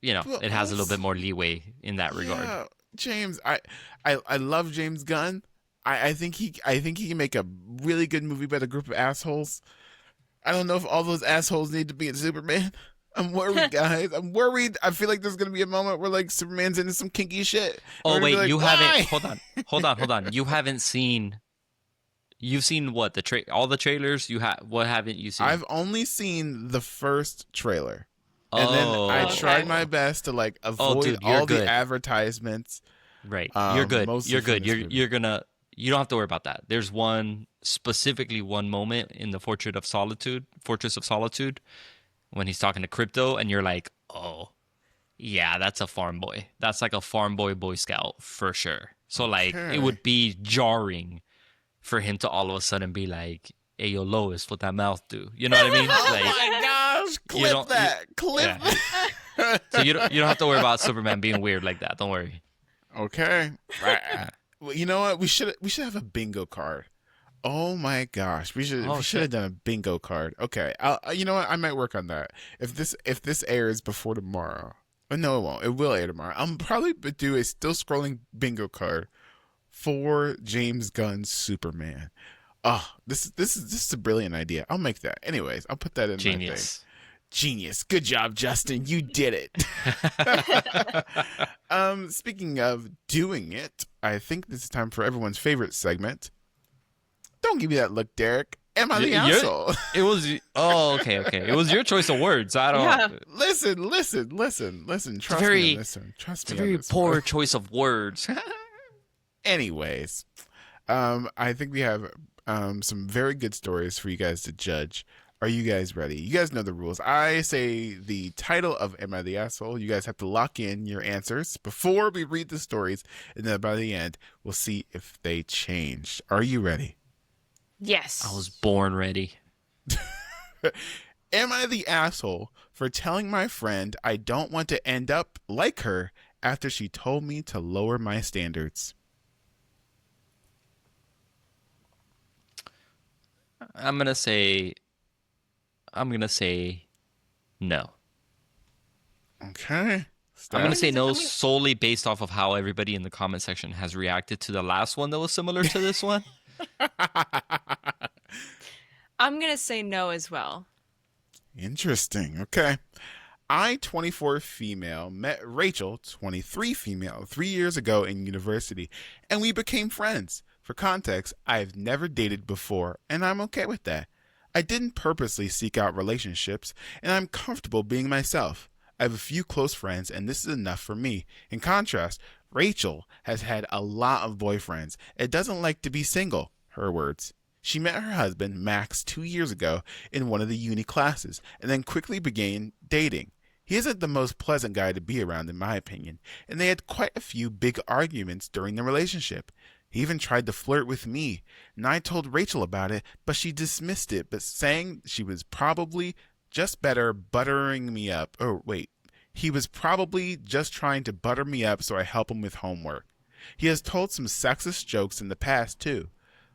Well, it has a little bit more leeway in that regard. Yeah, James, I love James Gunn. I think he can make a really good movie about a group of assholes. I don't know if all those assholes need to be in Superman. I'm worried, guys. I'm worried. I feel like there's gonna be a moment where like Superman's into some kinky shit. Oh, And we're wait, gonna be you like, haven't. "Why?" Hold on. You haven't seen. You've seen what all the trailers. What haven't you seen? I've only seen the first trailer, and then I Okay. tried my best to like avoid dude, you're all the good. advertisements. Right. You're good. mostly You're from good. this movie. You're gonna. You don't have to worry about that. There's specifically one moment in the Fortress of Solitude, when he's talking to Crypto, and you're like, oh, yeah, that's a farm boy. That's like a farm boy Scout for sure. So like, Okay. it would be jarring for him to all of a sudden be like, hey, yo, Lois, what that mouth do? You know what I mean? Oh Like, my gosh! you don't- Clip yeah. that. so you don't have to worry about Superman being weird like that. Don't worry. Okay. Well, you know what? We should have a bingo card. Oh my gosh, we should Oh, have shit. done a bingo card. Okay, you know what? I might work on that. If this airs before tomorrow, no, it won't. It will air tomorrow. I'm probably do a still scrolling bingo card for James Gunn's Superman. Oh, this is a brilliant idea. I'll make that. Anyways, I'll put that in my thing. Genius. Genius. Good job, Justin. You did it. Speaking of doing it, I think this is time for everyone's favorite segment. Don't give me that look, Derek. Am I the You're- asshole? It was. Oh, okay. It was your choice of words. I don't. Yeah. Listen. Trust me very- on this one. Trust It's a me on very this poor one. choice of words. Anyways, I think we have some very good stories for you guys to judge. Are you guys ready? You guys know the rules. I say the title of Am I the Asshole? You guys have to lock in your answers before we read the stories, and then by the end, we'll see if they changed. Are you ready? Yes. I was born ready. Am I the asshole for telling my friend I don't want to end up like her after she told me to lower my standards? I'm gonna say no. Okay. I'm gonna say no I'm gonna- solely based off of how everybody in the comment section has reacted to the last one that was similar to this one. I'm gonna say no as well. Interesting. Okay. I, 24 female, met Rachel, 23 female, 3 years ago in university, and we became friends. For context, I've never dated before, and I'm okay with that. I didn't purposely seek out relationships, and I'm comfortable being myself. I have a few close friends, and this is enough for me. In contrast, Rachel has had a lot of boyfriends and doesn't like to be single, her words. She met her husband, Max, 2 years ago in one of the uni classes, and then quickly began dating. He isn't the most pleasant guy to be around, in my opinion, and they had quite a few big arguments during the relationship. He even tried to flirt with me, and I told Rachel about it, but she dismissed it, but saying she was probably just better buttering me up. Oh, wait. He was probably just trying to butter me up so I help him with homework. He has told some sexist jokes in the past, too.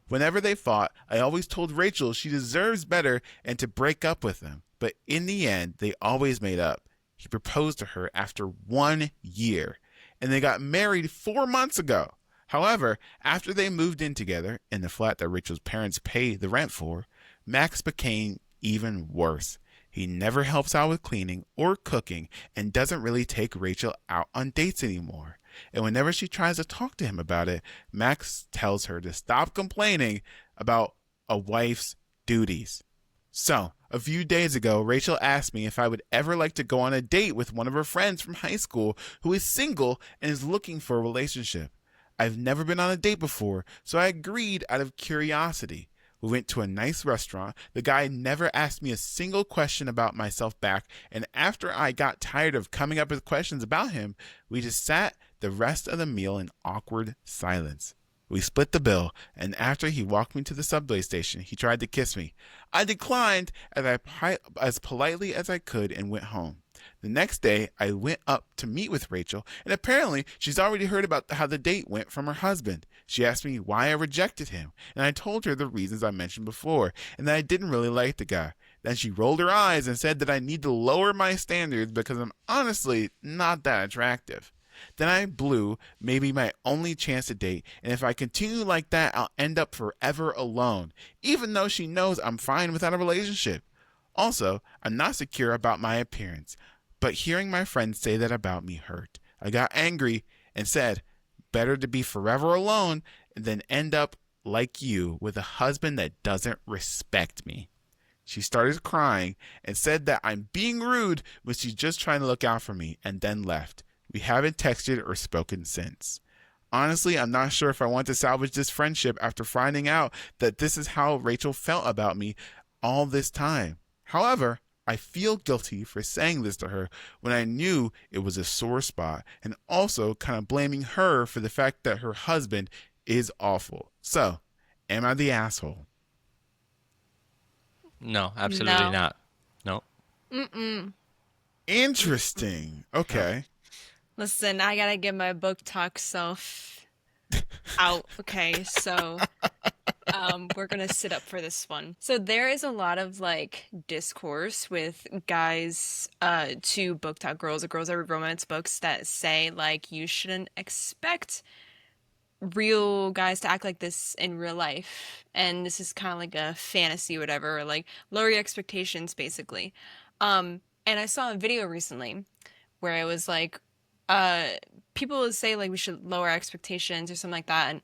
Whenever they fought, I always told Rachel she deserves better and to break up with him. But in the end, they always made up. He proposed to her after 1 year, and they got married 4 months ago. However, after they moved in together in the flat that Rachel's parents pay the rent for, Max became even worse. He never helps out with cleaning or cooking and doesn't really take Rachel out on dates anymore. And whenever she tries to talk to him about it, Max tells her to stop complaining about a wife's duties. So, a few days ago, Rachel asked me if I would ever like to go on a date with one of her friends from high school who is single and is looking for a relationship. I've never been on a date before, so I agreed out of curiosity. We went to a nice restaurant. The guy never asked me a single question about myself back, and after I got tired of coming up with questions about him, we just sat the rest of the meal in awkward silence. We split the bill, and after he walked me to the subway station, he tried to kiss me. I declined as politely as I could and went home. The next day, I went up to meet with Rachel, and apparently she's already heard about how the date went from her husband. She asked me why I rejected him, and I told her the reasons I mentioned before, and that I didn't really like the guy. Then she rolled her eyes and said that I need to lower my standards because I'm honestly not that attractive. Then I blew maybe my only chance to date, and if I continue like that, I'll end up forever alone, even though she knows I'm fine without a relationship. Also, I'm not secure about my appearance, but hearing my friends say that about me hurt. I got angry and said, better to be forever alone than end up like you with a husband that doesn't respect me. She started crying and said that I'm being rude when she's just trying to look out for me, and then left. We haven't texted or spoken since. Honestly, I'm not sure if I want to salvage this friendship after finding out that this is how Rachel felt about me all this time. However, I feel guilty for saying this to her when I knew it was a sore spot, and also kind of blaming her for the fact that her husband is awful. So, am I the asshole? No, absolutely No. not. No. Mm-mm. Interesting. Okay. Listen, I gotta get my book talk self out. Okay, so we're gonna sit up for this one. So there is a lot of like discourse with guys to book talk girls or girls that read romance books that say like you shouldn't expect real guys to act like this in real life, and this is kind of like a fantasy or whatever, or like lower your expectations basically. And I saw a video recently where it was like people would say like we should lower our expectations or something like that, and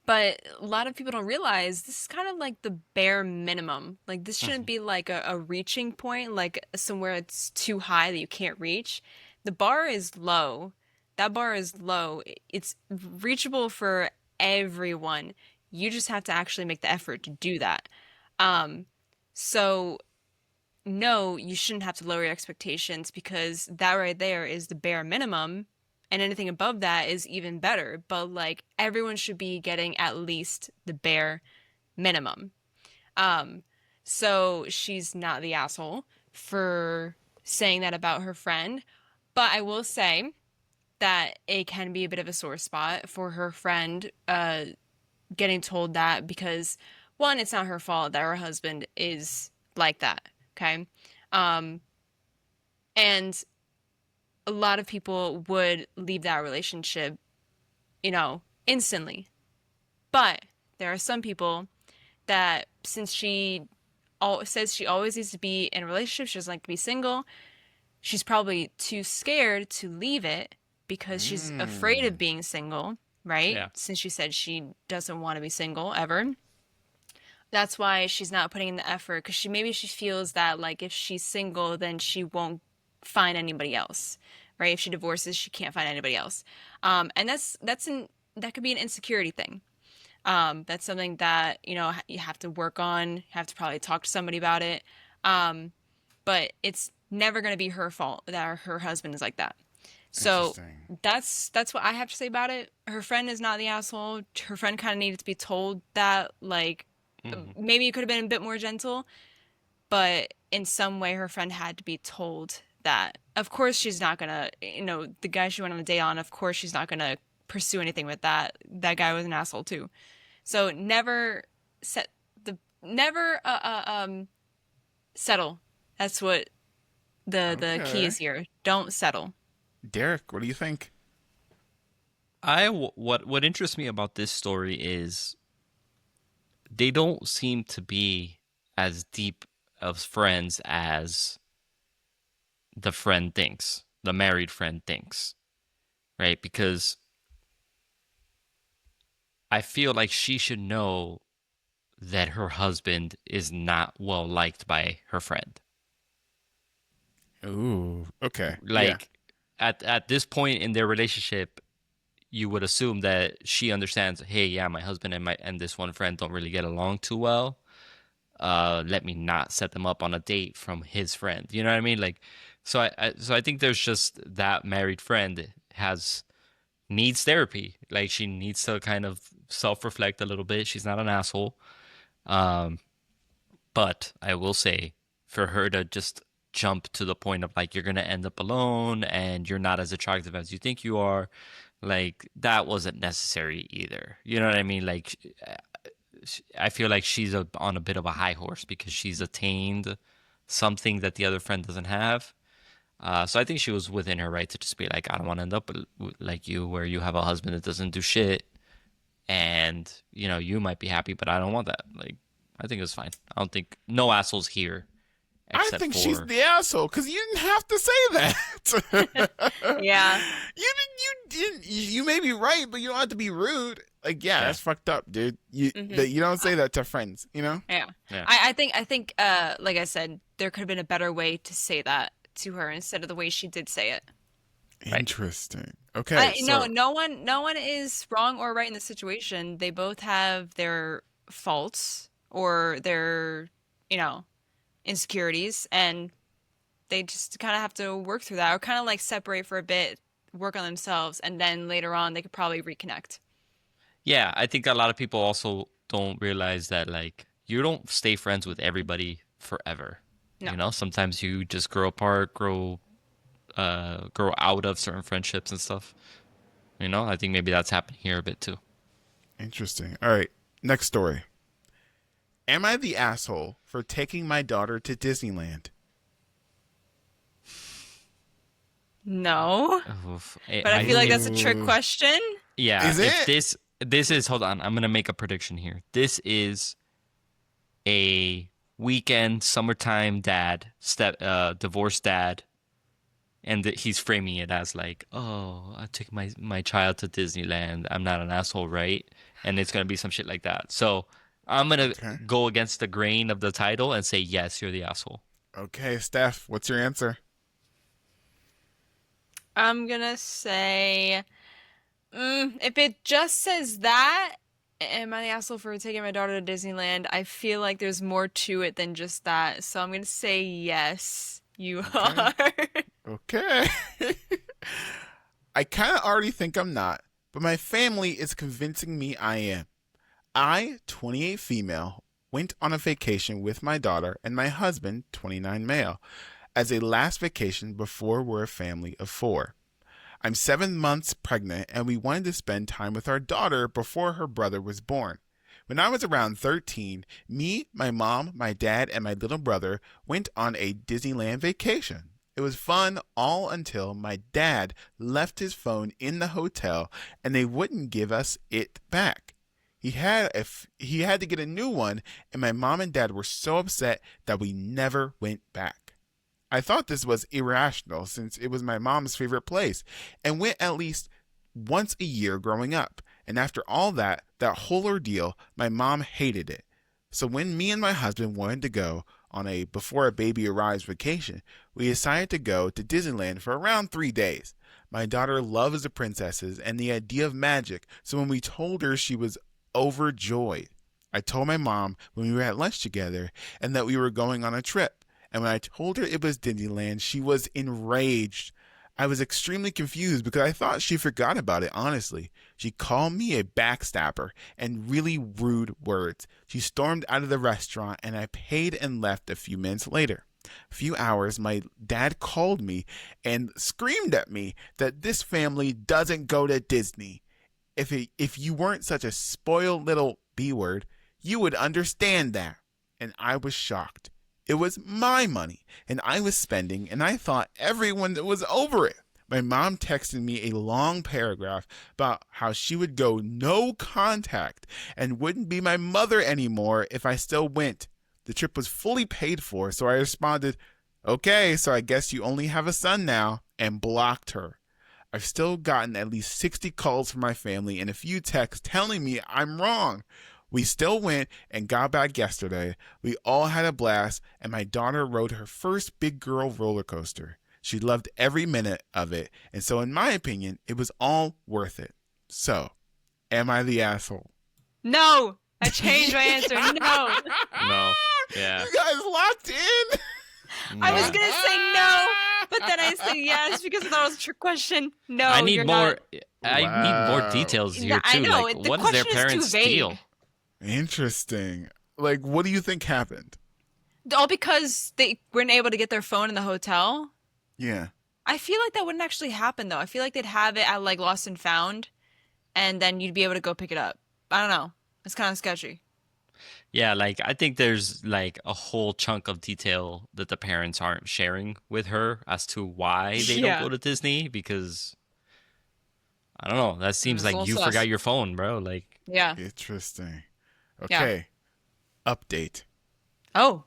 but a lot of people don't realize this is kind of like the bare minimum. Like this shouldn't be like a reaching point, like somewhere it's too high that you can't reach. The bar is low. That bar is low. It's reachable for everyone. You just have to actually make the effort to do that. So no, you shouldn't have to lower your expectations because that right there is the bare minimum, and anything above that is even better. But like everyone should be getting at least the bare minimum. So she's not the asshole for saying that about her friend, but I will say that it can be a bit of a sore spot for her friend getting told that because one, it's not her fault that her husband is like that. Okay. And a lot of people would leave that relationship, instantly. But there are some people that since she says she always needs to be in a relationship, she doesn't like to be single, she's probably too scared to leave it because she's afraid of being single, right? Yeah. Since she said she doesn't want to be single ever. That's why she's not putting in the effort because maybe she feels that like if she's single, then she won't find anybody else, right? If she divorces, she can't find anybody else. And that could be an insecurity thing. That's something that, you have to work on, you have to probably talk to somebody about it. But it's never going to be her fault that her husband is like that. So Interesting. that's what I have to say about it. Her friend is not the asshole. Her friend kind of needed to be told that, like, maybe it could have been a bit more gentle, but in some way her friend had to be told that, of course, she's not gonna, the guy she went on a date on, of course she's not gonna pursue anything with that guy was an asshole too. So never settle. That's what the key Okay. is here. Don't settle. Derek, what do you think? What interests me about this story is they don't seem to be as deep of friends as the friend thinks, the married friend thinks, right? Because I feel like she should know that her husband is not well liked by her friend. Ooh, okay. Yeah. Like at this point in their relationship, you would assume that she understands, hey, yeah, my husband and this one friend don't really get along too well. Let me not set them up on a date from his friend. You know what I mean? Like, so I think there's just that married friend needs therapy. Like she needs to kind of self-reflect a little bit. She's not an asshole. Um, but I will say for her to just jump to the point of like you're gonna end up alone and you're not as attractive as you think you are, like that wasn't necessary either. You know what I mean? Like I feel like she's on a bit of a high horse because she's attained something that the other friend doesn't have. So I think she was within her right to just be like, I don't want to end up like you, where you have a husband that doesn't do shit, and you might be happy, but I don't want that. Like, I think it's fine. I don't think no assholes here, I except think she's for the asshole because you didn't have to say that. Yeah. You didn't. You may be right, but you don't have to be rude. Like, yeah, yeah, that's fucked up, dude. You Hmm. that you don't say that to friends, you know? Yeah. yeah. I think like I said, there could have been a better way to say that to her instead of the way she did say it. Right. Interesting. Okay, No, so no one is wrong or right in the situation. They both have their faults or their, you know, insecurities, and they just kind of have to work through that, or kind of like separate for a bit, work on themselves, and then later on they could probably reconnect. Yeah, I think a lot of people also don't realize that like you don't stay friends with everybody forever. No. Sometimes you just grow apart, grow out of certain friendships and stuff. I think maybe that's happened here a bit too. interesting. All right, next story. Am I the asshole for taking my daughter to Disneyland? No. Oof. But I feel like that's a trick Ooh. question. Yeah, Is if it? this is, hold on, I'm gonna make a prediction here. This is a weekend summertime dad, divorced dad, and he's framing it as like, oh, I took my child to Disneyland. I'm not an asshole, right? And it's gonna be some shit like that. So I'm gonna Okay. go against the grain of the title and say yes, you're the asshole. Okay, Steph, what's your answer? I'm gonna say, if it just says that, am I the asshole for taking my daughter to Disneyland? I feel like there's more to it than just that. So I'm gonna say yes, you Okay. are. Okay. I kind of already think I'm not, but my family is convincing me I am. I, 28 female, went on a vacation with my daughter and my husband, 29 male, as a last vacation before we're a family of four. I'm 7 months pregnant and we wanted to spend time with our daughter before her brother was born. When I was around 13, me, my mom, my dad, and my little brother went on a Disneyland vacation. It was fun all until my dad left his phone in the hotel and they wouldn't give us it back. He had to get a new one, and my mom and dad were so upset that we never went back. I thought this was irrational since it was my mom's favorite place and went at least once a year growing up. And after all that whole ordeal, my mom hated it. So when me and my husband wanted to go, On a before a baby arrives vacation, we decided to go to Disneyland for around 3 days. My daughter loves the princesses and the idea of magic, so when we told her, she was overjoyed. I told my mom when we were at lunch together and that we were going on a trip. And when I told her it was Disneyland, she was enraged. I was extremely confused because I thought she forgot about it, honestly. She called me a backstabber and really rude words. She stormed out of the restaurant and I paid and left a few minutes later. A few hours, my dad called me and screamed at me that this family doesn't go to Disney. If you weren't such a spoiled little B-word, you would understand that. And I was shocked. It was my money, and I was spending, and I thought everyone was over it. My mom texted me a long paragraph about how she would go no contact and wouldn't be my mother anymore if I still went. The trip was fully paid for, so I responded, okay, so I guess you only have a son now, and blocked her. I've still gotten at least 60 calls from my family and a few texts telling me I'm wrong. We still went and got back yesterday. We all had a blast, and my daughter rode her first big girl roller coaster. She loved every minute of it, and so in my opinion, it was all worth it. So, am I the asshole? No! I changed my answer. No! No. Yeah. You guys locked in? I was gonna say no, but then I said yes because I thought it was a trick question. No, I need you're more. not. I need more details here I too. know, Like, the what did their question is too parents vague. steal? Interesting. Like, what do you think happened? All because they weren't able to get their phone in the hotel. Yeah. I feel like that wouldn't actually happen though. I feel like they'd have it at like Lost and Found, and then you'd be able to go pick it up. I don't know. It's kind of sketchy. Yeah, like I think there's like a whole chunk of detail that the parents aren't sharing with her as to why they Yeah. don't go to Disney because I don't know. That seems It's like all you sus. forgot your phone, bro. Like, Yeah. Interesting. Yeah. Okay. Update. Oh.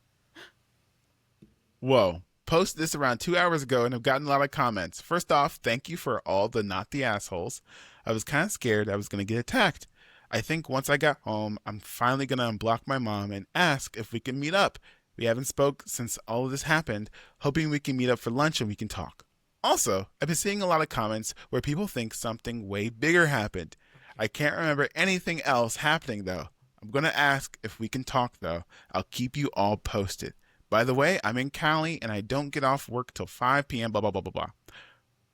Whoa. Posted this around 2 hours ago and have gotten a lot of comments. First off, thank you for all the not the assholes. I was kind of scared I was going to get attacked. I think once I got home, I'm finally going to unblock my mom and ask if we can meet up. We haven't spoke since all of this happened, hoping we can meet up for lunch and we can talk. Also, I've been seeing a lot of comments where people think something way bigger happened. I can't remember anything else happening though. I'm going to ask if we can talk though. I'll keep you all posted. By the way, I'm in Cali and I don't get off work till 5 p.m. blah, blah, blah, blah, blah.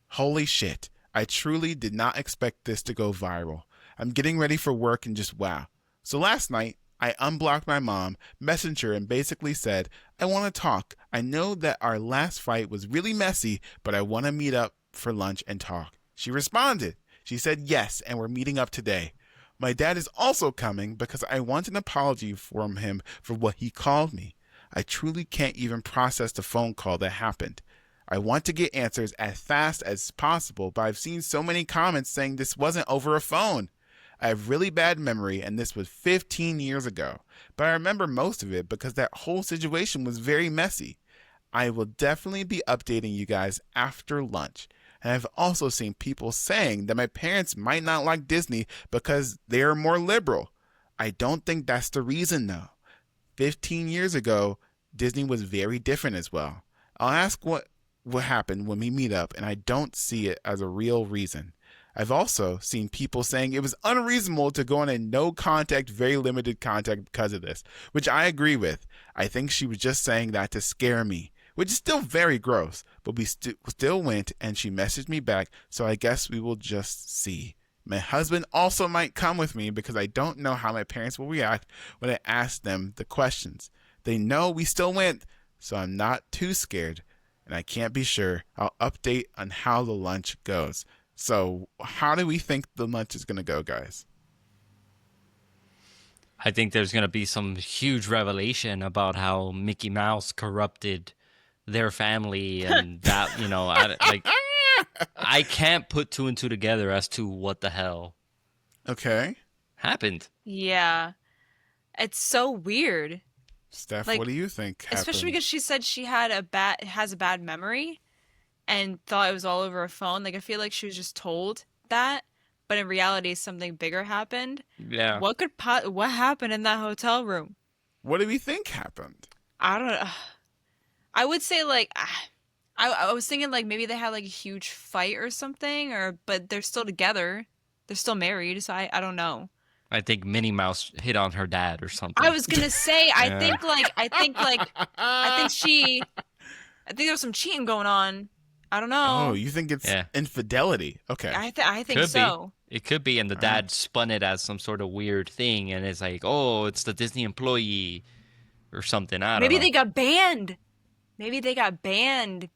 Holy shit. I truly did not expect this to go viral. I'm getting ready for work and just wow. So last night, I unblocked my mom, messaged her, and basically said, I want to talk. I know that our last fight was really messy, but I want to meet up for lunch and talk. She responded. She said yes, and we're meeting up today. My dad is also coming because I want an apology from him for what he called me. I truly can't even process the phone call that happened. I want to get answers as fast as possible, but I've seen so many comments saying this wasn't over a phone. I have really bad memory and this was 15 years ago, but I remember most of it because that whole situation was very messy. I will definitely be updating you guys after lunch. And I've also seen people saying that my parents might not like Disney because they are more liberal. I don't think that's the reason though. 15 years ago, Disney was very different as well. I'll ask what happened when we meet up, and I don't see it as a real reason. I've also seen people saying it was unreasonable to go on a no contact, very limited contact because of this, which I agree with. I think she was just saying that to scare me, which is still very gross, but we still went and she messaged me back, so I guess we will just see. My husband also might come with me because I don't know how my parents will react when I ask them the questions. They know we still went, so I'm not too scared, and I can't be sure. I'll update on how the lunch goes. So how do we think the lunch is going to go, guys? I think there's going to be some huge revelation about how Mickey Mouse corrupted their family and that, I can't put two and two together as to what the hell Okay. happened. Yeah. It's so weird. Steph, Like, what do you think happened? Especially because she said she has a bad memory and thought it was all over her phone. Like, I feel like she was just told that, but in reality something bigger happened. Yeah. What happened in that hotel room? What do we think happened? I don't know. I would say like I was thinking like maybe they had like a huge fight or something, but they're still together. They're still married, so I don't know. I think Minnie Mouse hit on her dad or something. I was gonna say I Yeah. think like I think there was some cheating going on. I don't know. Oh, you think it's Yeah. infidelity? Okay. I think Could so. be. It could be, and the All dad spun it as some sort of weird thing, and it's like, oh, it's the Disney employee or something. I don't Maybe know. they got banned. Maybe they got banned.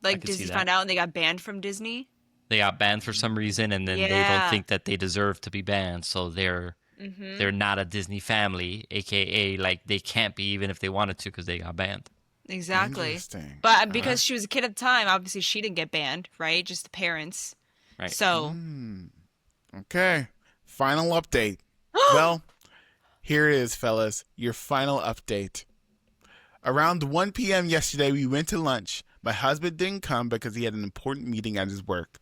Like could see Disney that. found out and they got banned from Disney. They got banned for some reason, and then they don't Yeah. think that they deserve to be banned, so they're not a Disney family, aka like they can't be even if they wanted to because they got banned. Exactly. Interesting. But because she was a kid at the time, obviously she didn't get banned, right? Just the parents. Right. So Okay. Final update. Well, here it is, fellas. Your final update. Around 1 p.m. yesterday, we went to lunch. My husband didn't come because he had an important meeting at his work.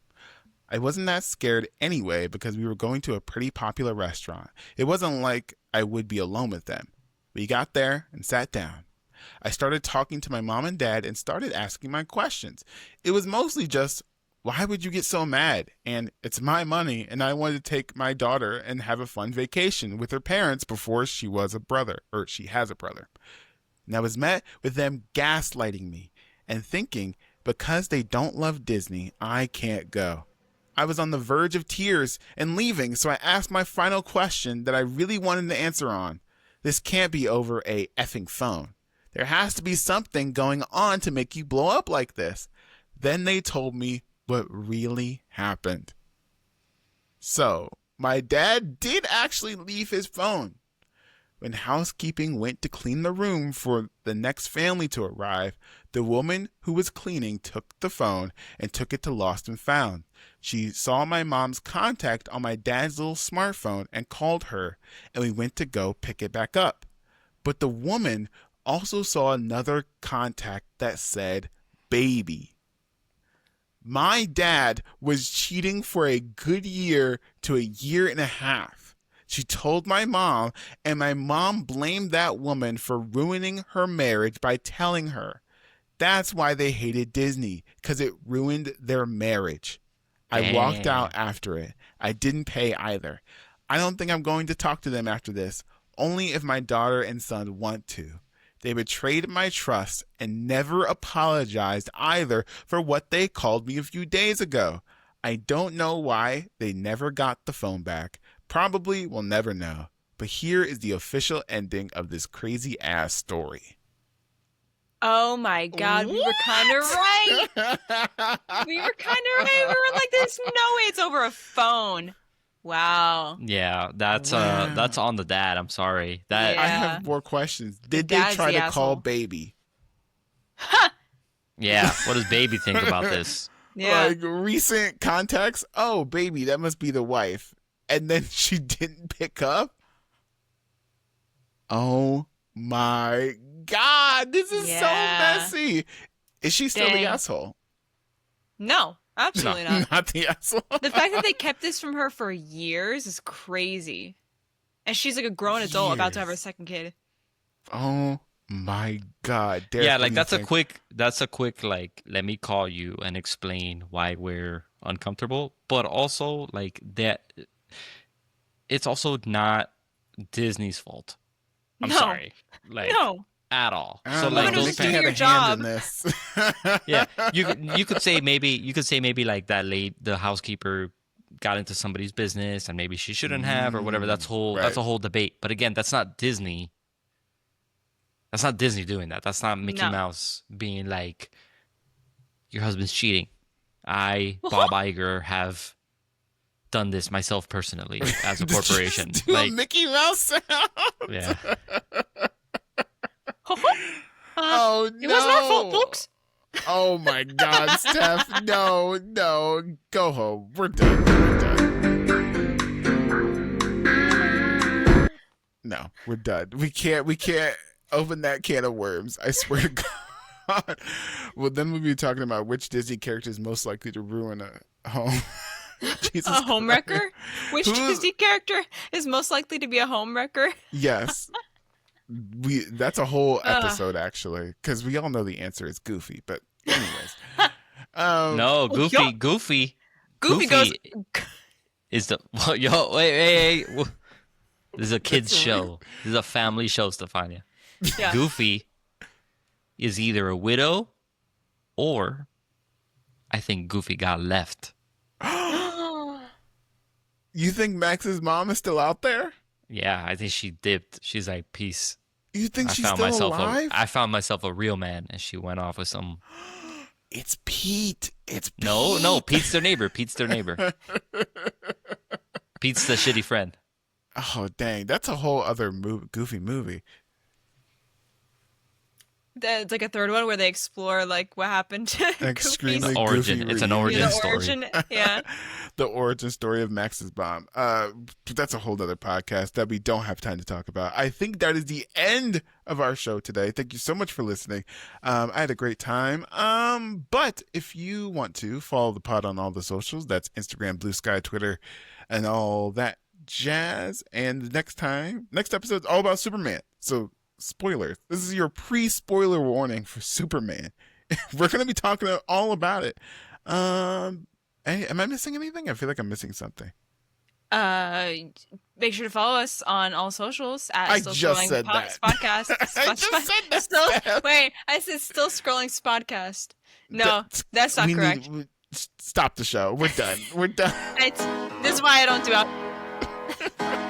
I wasn't that scared anyway because we were going to a pretty popular restaurant. It wasn't like I would be alone with them. We got there and sat down. I started talking to my mom and dad and started asking my questions. It was mostly just, why would you get so mad? And it's my money and I wanted to take my daughter and have a fun vacation with her parents before she has a brother. And I was met with them gaslighting me and thinking because they don't love Disney, I can't go. I was on the verge of tears and leaving, so I asked my final question that I really wanted to answer on. This can't be over a effing phone. There has to be something going on to make you blow up like this. Then they told me what really happened. So, my dad did actually leave his phone. When housekeeping went to clean the room for the next family to arrive, the woman who was cleaning took the phone and took it to Lost and Found. She saw my mom's contact on my dad's little smartphone and called her, and we went to go pick it back up. But the woman also saw another contact that said baby. My dad was cheating for a good year to a year and a half. She told my mom, and my mom blamed that woman for ruining her marriage by telling her. That's why they hated Disney, because it ruined their marriage. I walked out after it. I didn't pay either. I don't think I'm going to talk to them after this, only if my daughter and son want to. They betrayed my trust and never apologized either for what they called me a few days ago. I don't know why they never got the phone back. Probably will never know. But here is the official ending of this crazy ass story. oh my God, we were kind of right. We were like, there's no way it's over a phone. Wow. Yeah, that's Wow. on the dad. I'm sorry. That Yeah. I have more questions. Did they dad's try the to call asshole. baby? yeah. What does baby think about this? Yeah. Like recent contacts? Oh, baby, that must be the wife. And then she didn't pick up? Oh my God, this is so Yeah. messy. Is she still Dang. the asshole? No, absolutely not. Not the asshole. The fact that they kept this from her for years is crazy. And she's like a grown adult about to have her Years. second kid. Oh my God. Derek, Yeah, what like do you think? that's a quick like let me call you and explain why we're uncomfortable, but also like that it's also not Disney's fault. I'm No. sorry. Like No. at all. I So don't like know, Women those are just Nikki doing had your a hand job. in this. yeah, you could say maybe like that the housekeeper got into somebody's business and maybe she shouldn't have or whatever. That's right. a whole debate. But again, that's not Disney. That's not Disney doing that. That's not Mickey No. Mouse being like, your husband's cheating. I, Bob Iger, have done this myself personally as a corporation. Just do Like, a Mickey Mouse sound. yeah. Oh no! It wasn't our fault, folks. Oh my God, Steph! No, go home. We're done. We're done. No, we're done. We can't open that can of worms. I swear to God. Well, then we'll be talking about which Disney character is most likely to ruin a home. Jesus A homewrecker? Christ. Which Who's- Disney character is most likely to be a homewrecker? Yes. That's a whole Ugh. episode actually, because we all know the answer is Goofy. But anyways, No, Oh, yo. Goofy Goofy goes. is the well, yo. Wait. This is a kids That's show. This is a family show, Stefania. Yeah. Goofy is either a widow, or I think Goofy got left. you think Max's mom is still out there? Yeah, I think she dipped. She's like, peace. You think she's found still myself alive? I found myself a real man, and she went off with some. It's Pete. It's Pete. No, Pete's their neighbor. Pete's the shitty friend. Oh dang, that's a whole other Goofy movie. It's like a third one where they explore like what happened to Extremely The origin. Goofy It's an reunion. origin the story. origin. Yeah. The origin story of Max's mom. That's a whole other podcast that we don't have time to talk about. I think that is the end of our show today. Thank you so much for listening. I had a great time. But if you want to follow the pod on all the socials, that's Instagram, Blue Sky, Twitter, and all that jazz. And the next episode is all about Superman. So spoilers. This is your pre-spoiler warning for Superman. We're going to be talking all about it. Hey, am I missing anything? I feel like I'm missing something. Make sure to follow us on all socials at I Still just Scrolling said that. Podcast. I just said that. Still, wait, I said Still Scrolling Podcast. No, that's not correct. Stop the show. We're done. This is why I don't do out.